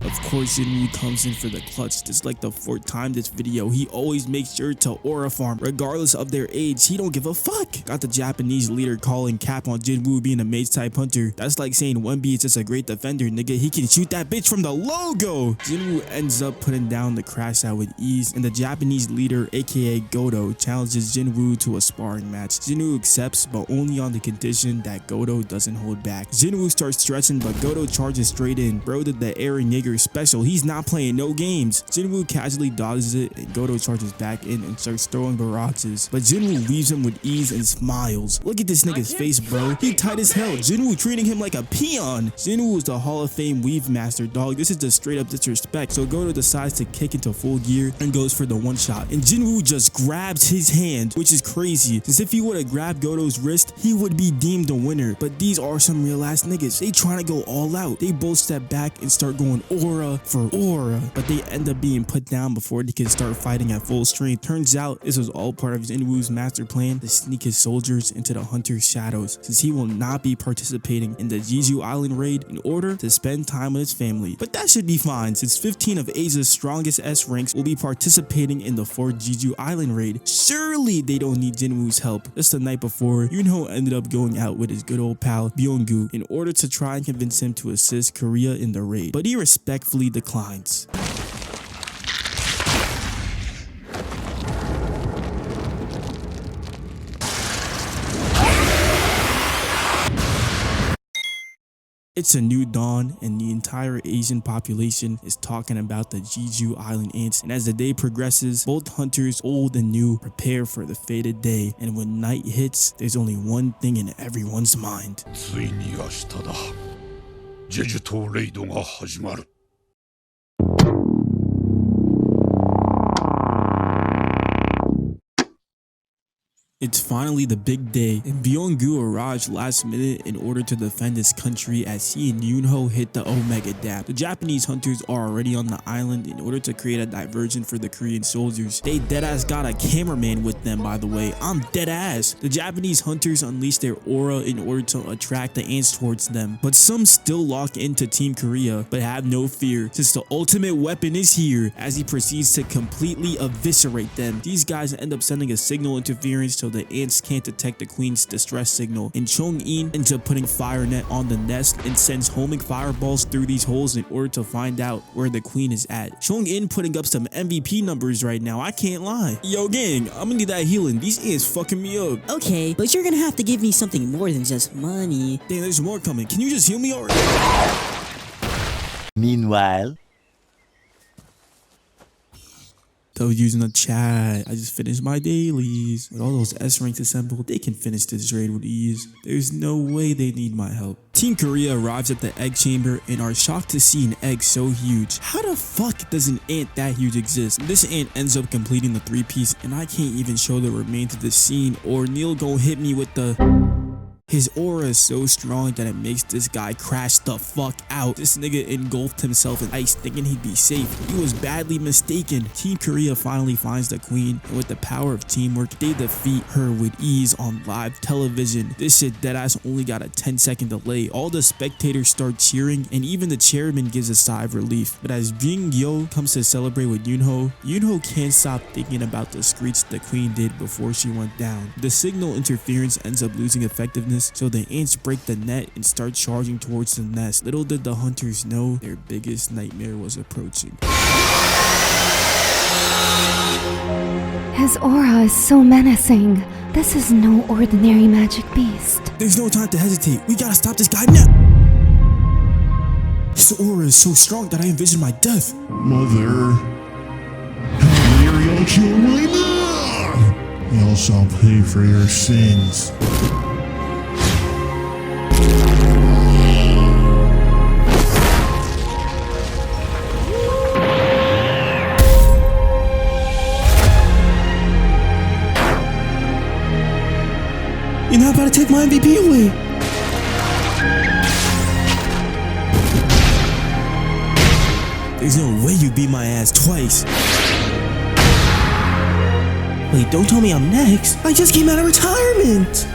Of course, Jinwoo comes in for the clutch. Just like the 4th time this video, he always makes sure to aura farm regardless of their age. He don't give a fuck. Got the Japanese leader calling cap on Jinwoo being a mage type hunter. That's like saying 1B is just a great defender, nigga. He can shoot that bitch from the logo. Jinwoo ends up putting down the CRASHOUT with ease, and the Japanese leader, aka Godo, challenges Jinwoo to a sparring match. Jinwoo accepts, but only on the condition that Godo doesn't hold back. Jinwoo starts stretching, but Godo charges straight in. Bro did the Aaron Yeager special. He's not playing no games. Jinwoo casually dodges it, and Godo charges back in and starts throwing barrages, but Jinwoo leaves him with ease and smiles. Look at this nigga's face, bro. He tight as hell. Jinwoo treating him like a peon. Jinwoo is the Hall of Fame weave master, dog. This is just straight up disrespect. So Godo decides to kick into full gear and goes for the one shot, and Jinwoo just grabs his hand, which is crazy, since if he would have grabbed Godo's wrist, he would be deemed the winner. But these are some real ass niggas. They trying to go all out. They both step back and start going aura for aura, but they end up being put down before they can start fighting at full strength. Turns out this was all part of Jinwoo's master plan to sneak his soldiers into the hunter's shadows, since he will not be participating in the Jeju Island raid in order to spend time with his family. But that should be fine, since 15 of Asia's strongest S ranks will be participating in the 4th Jeju Island raid. Surely they don't need Jinwoo's help. Just the night before, Yoon-ho ended up going out with his good old pal Byung-gu in order to try and convince him to assist Korea in the raid, but he respectfully declines. It's a new dawn, and the entire Asian population is talking about the Jeju Island ants, and as the day progresses, both hunters, old and new, prepare for the fated day, and when night hits, there's only one thing in everyone's mind. ついに明日だ。ジェジュ島レイドが始まる。 It's finally the big day, and Byung-gu arrives last minute in order to defend his country as he and Yoon-ho hit the Omega Dam. The Japanese hunters are already on the island in order to create a diversion for the Korean soldiers. They deadass got a cameraman with them, by the way. I'm deadass. The Japanese hunters unleash their aura in order to attract the ants towards them, but some still lock into Team Korea, but have no fear since the ultimate weapon is here as he proceeds to completely eviscerate them. These guys end up sending a signal interference to the ants can't detect the queen's distress signal, and Chung-in ends up putting fire net on the nest and sends homing fireballs through these holes in order to find out where the queen is at. Chung-in putting up some MVP numbers right now, I can't lie. Yo gang, I'm gonna need that healing. These ants fucking me up. Okay, but you're gonna have to give me something more than just money. Dang, there's more coming. Can you just heal me already? Meanwhile, They're using the chat. I just finished my dailies. With all those S ranks assembled, they can finish this raid with ease. There's no way they need my help. Team Korea arrives at the egg chamber and are shocked to see an egg so huge. How the fuck does an ant that huge exist? This ant ends up completing the 3-piece, and I can't even show the remains of the scene or Neil gon' hit me with the... His aura is so strong that it makes this guy crash the fuck out. This nigga engulfed himself in ice thinking he'd be safe. He was badly mistaken. Team Korea finally finds the queen, and with the power of teamwork, they defeat her with ease on live television. This shit deadass only got a 10-second delay. All the spectators start cheering, and even the chairman gives a sigh of relief. But as Jin-woo comes to celebrate with Yoon-ho, Yoon-ho can't stop thinking about the screech the queen did before she went down. The signal interference ends up losing effectiveness, so the ants break the net and start charging towards the nest. Little did the hunters know their biggest nightmare was approaching. His aura is so menacing. This is no ordinary magic beast. There's no time to hesitate. We gotta stop this guy now. His aura is so strong that I envision my death. Mother, how dare y'all kill my mom? Y'all shall pay for your sins. You're not about to take my MVP away. There's no way you beat my ass twice. Wait, don't tell me I'm next. I just came out of retirement.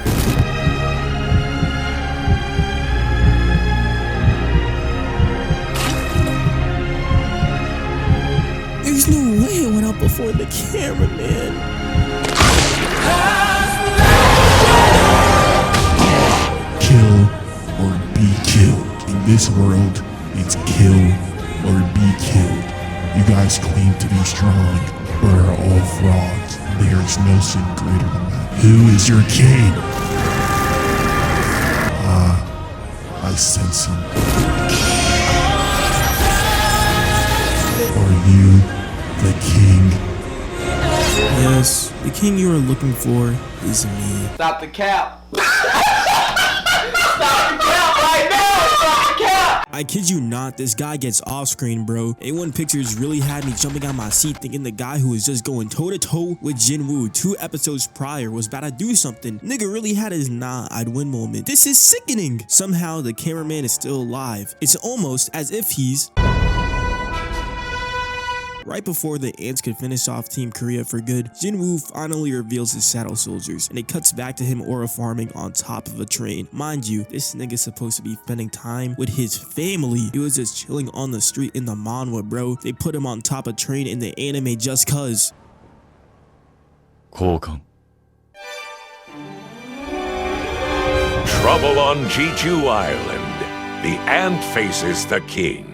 There's no way I went out before the cameraman. Kill or be killed. In this world, it's kill or be killed. You guys claim to be strong, but are all frauds. There is no sin greater than that. Who is your king? I sense him. Are you the king? Yes, the king you are looking for is me. Stop the cap. Stop the cap right now. Stop the cap. I kid you not, this guy gets off screen, bro. A1 Pictures really had me jumping out my seat thinking the guy who was just going toe-to-toe with Jinwoo 2 episodes prior was about to do something. Nigga really had his nah, I'd win moment. This is sickening. Somehow the cameraman is still alive. It's almost as if he's... Right before the ants could finish off Team Korea for good, Jinwoo finally reveals his shadow soldiers, and it cuts back to him aura farming on top of a train. Mind you, this nigga's supposed to be spending time with his family. He was just chilling on the street in the Manwha, bro. They put him on top of a train in the anime just cuz. Chu-Gong. Trouble on Jeju Island. The ant faces the king.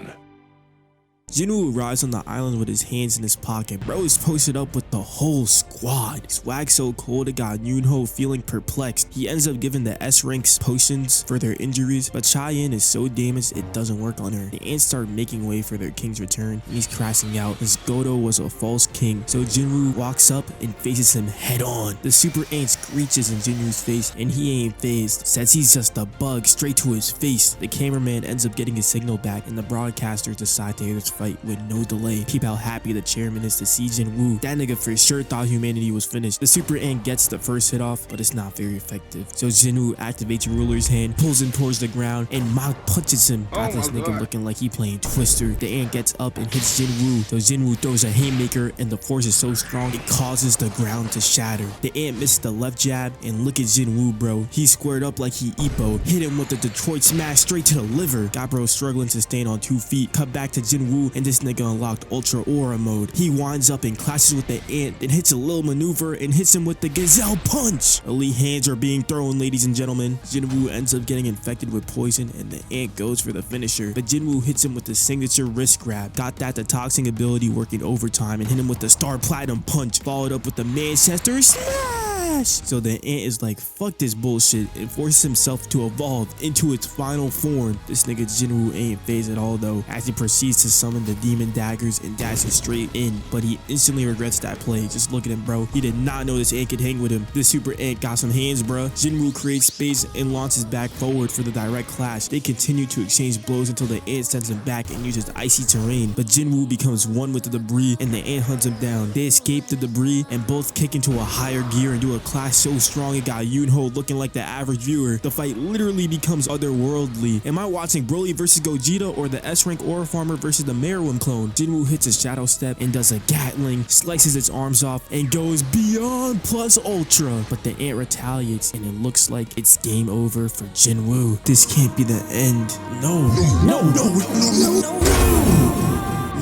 Jinwoo arrives on the island with his hands in his pocket. Bro is posted up with the whole squad. Swag so cold it got yoon-ho feeling perplexed. He ends up giving the S ranks potions for their injuries, but chae-in is so damaged it doesn't work on her. The ants start making way for their king's return, and he's crashing out. His Godo was a false king, so Jinwoo walks up and faces him head on. The super ant screeches in Jinwoo's face, and he ain't phased. Says he's just a bug straight to his face. The cameraman ends up getting his signal back, and the broadcasters decide to hear this fight with no delay. Peep how happy the chairman is to see Jinwoo. That nigga for sure thought humanity was finished. The super ant gets the first hit off, but it's not very effective. So Jinwoo activates ruler's hand, pulls him towards the ground, and Mach punches him. Got this nigga looking like he playing Twister. The ant gets up and hits Jinwoo. So Jinwoo throws a haymaker, and the force is so strong it causes the ground to shatter. The ant missed the left jab, and look at Jinwoo, bro. He squared up like he Ippo. Hit him with the Detroit smash straight to the liver. Got bro struggling to stand on 2 feet. Cut back to Jinwoo, and this nigga unlocked ultra aura mode. He winds up and clashes with the ant, then hits a little maneuver and hits him with the gazelle punch. Elite hands are being thrown, ladies and gentlemen. Jinwoo ends up getting infected with poison, and the ant goes for the finisher, but Jinwoo hits him with the signature wrist grab. Got that detoxing ability working overtime and hit him with the star platinum punch, followed up with the Manchester smash. So the ant is like, fuck this bullshit, and forces himself to evolve into its final form. This nigga Jinwoo ain't phased at all though, as he proceeds to summon the demon daggers and dashes straight in, but he instantly regrets that play. Just look at him, bro. He did not know this ant could hang with him. This super ant got some hands, bro. Jinwoo creates space and launches back forward for the direct clash. They continue to exchange blows until the ant sends him back and uses icy terrain, but Jinwoo becomes one with the debris and the ant hunts him down. They escape the debris and both kick into a higher gear and do a clash so strong it got yoon-ho looking like the average viewer. The fight literally becomes otherworldly. Am I watching Broly versus Gogeta or the S-rank aura farmer versus the Manwha clone? Jinwoo hits a shadow step and does a Gatling, slices its arms off, and goes beyond plus ultra. But the ant retaliates, and it looks like it's game over for Jinwoo. This can't be the end. No. No.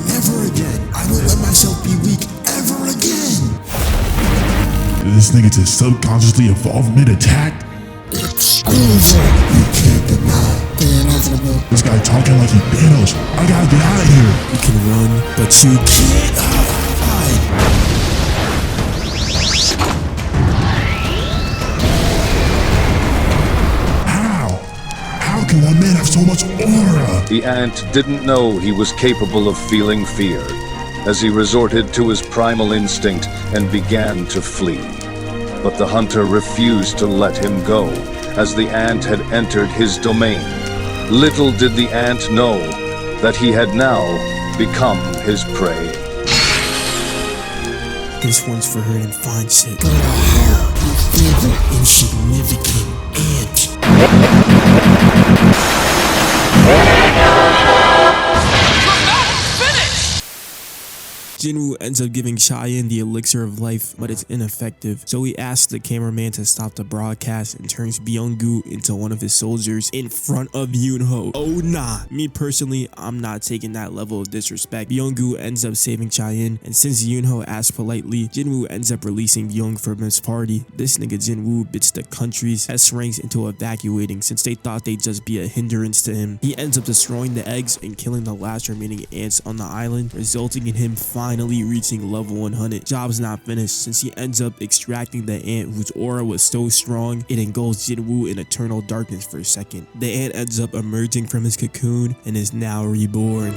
Never again. I won't let myself be weak ever again. Did this nigga just subconsciously evolve mid-attack? It's over. You can't deny the inevitable. This guy talking like he Thanos. I gotta get out of here. You can run, but you can't hide. How can one man have so much aura? The ant didn't know he was capable of feeling fear, as he resorted to his primal instinct and began to flee. but the hunter refused to let him go, as the ant had entered his domain. Little did the ant know that he had now become his prey. This one's for her and fine shit. Go to hell, you feeble, insignificant ant. Jinwoo ends up giving chae-in the elixir of life, but it's ineffective. So he asks the cameraman to stop the broadcast and turns Byung-gu into one of his soldiers in front of Yoon-ho. Oh nah, me personally, I'm not taking that level of disrespect. Byung-gu ends up saving chae-in, and since Yoon-ho asks politely, Jinwoo ends up releasing Byung from his party. This nigga Jinwoo bits the country's S ranks into evacuating since they thought they'd just be a hindrance to him. He ends up destroying the eggs and killing the last remaining ants on the island, resulting in him finally reaching level 100. Job's not finished since he ends up extracting the ant whose aura was so strong it engulfs Jinwoo in eternal darkness for a second. The ant ends up emerging from his cocoon and is now reborn.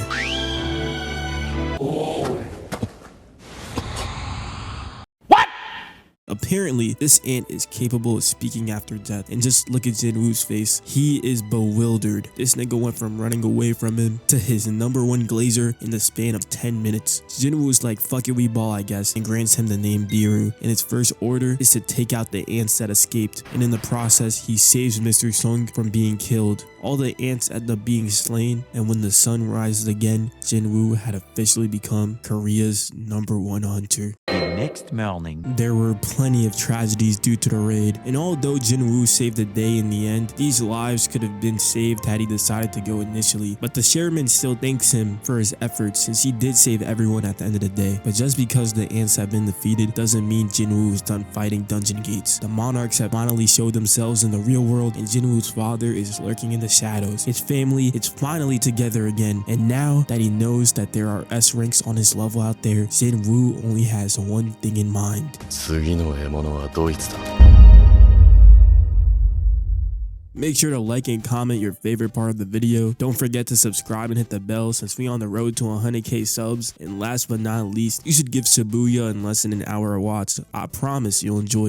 Apparently, this ant is capable of speaking after death, and just look at Jinwoo's face. He is bewildered. This nigga went from running away from him to his #1 glazer in the span of 10 minutes. Jinwoo's like, fuck it, we ball, I guess, and grants him the name Beru. And his first order is to take out the ants that escaped, and in the process, he saves Mr. Sung from being killed. All the ants end up being slain, and when the sun rises again, Jinwoo had officially become Korea's #1 hunter. Next morning, there were plenty of tragedies due to the raid, and although Jinwoo saved the day in the end, these lives could have been saved had he decided to go initially. But the chairman still thanks him for his efforts since he did save everyone at the end of the day. But just because the ants have been defeated doesn't mean Jinwoo is done fighting dungeon gates. The monarchs have finally showed themselves in the real world, and Jinwoo's father is lurking in the shadows. His family is finally together again, and now that he knows that there are S ranks on his level out there, Jinwoo only has one thing in mind. Make sure to like and comment your favorite part of the video. Don't forget to subscribe and hit the bell since we on the road to 100k subs. And last but not least, you should give Shibuya in less than an hour a watch. I promise you'll enjoy it.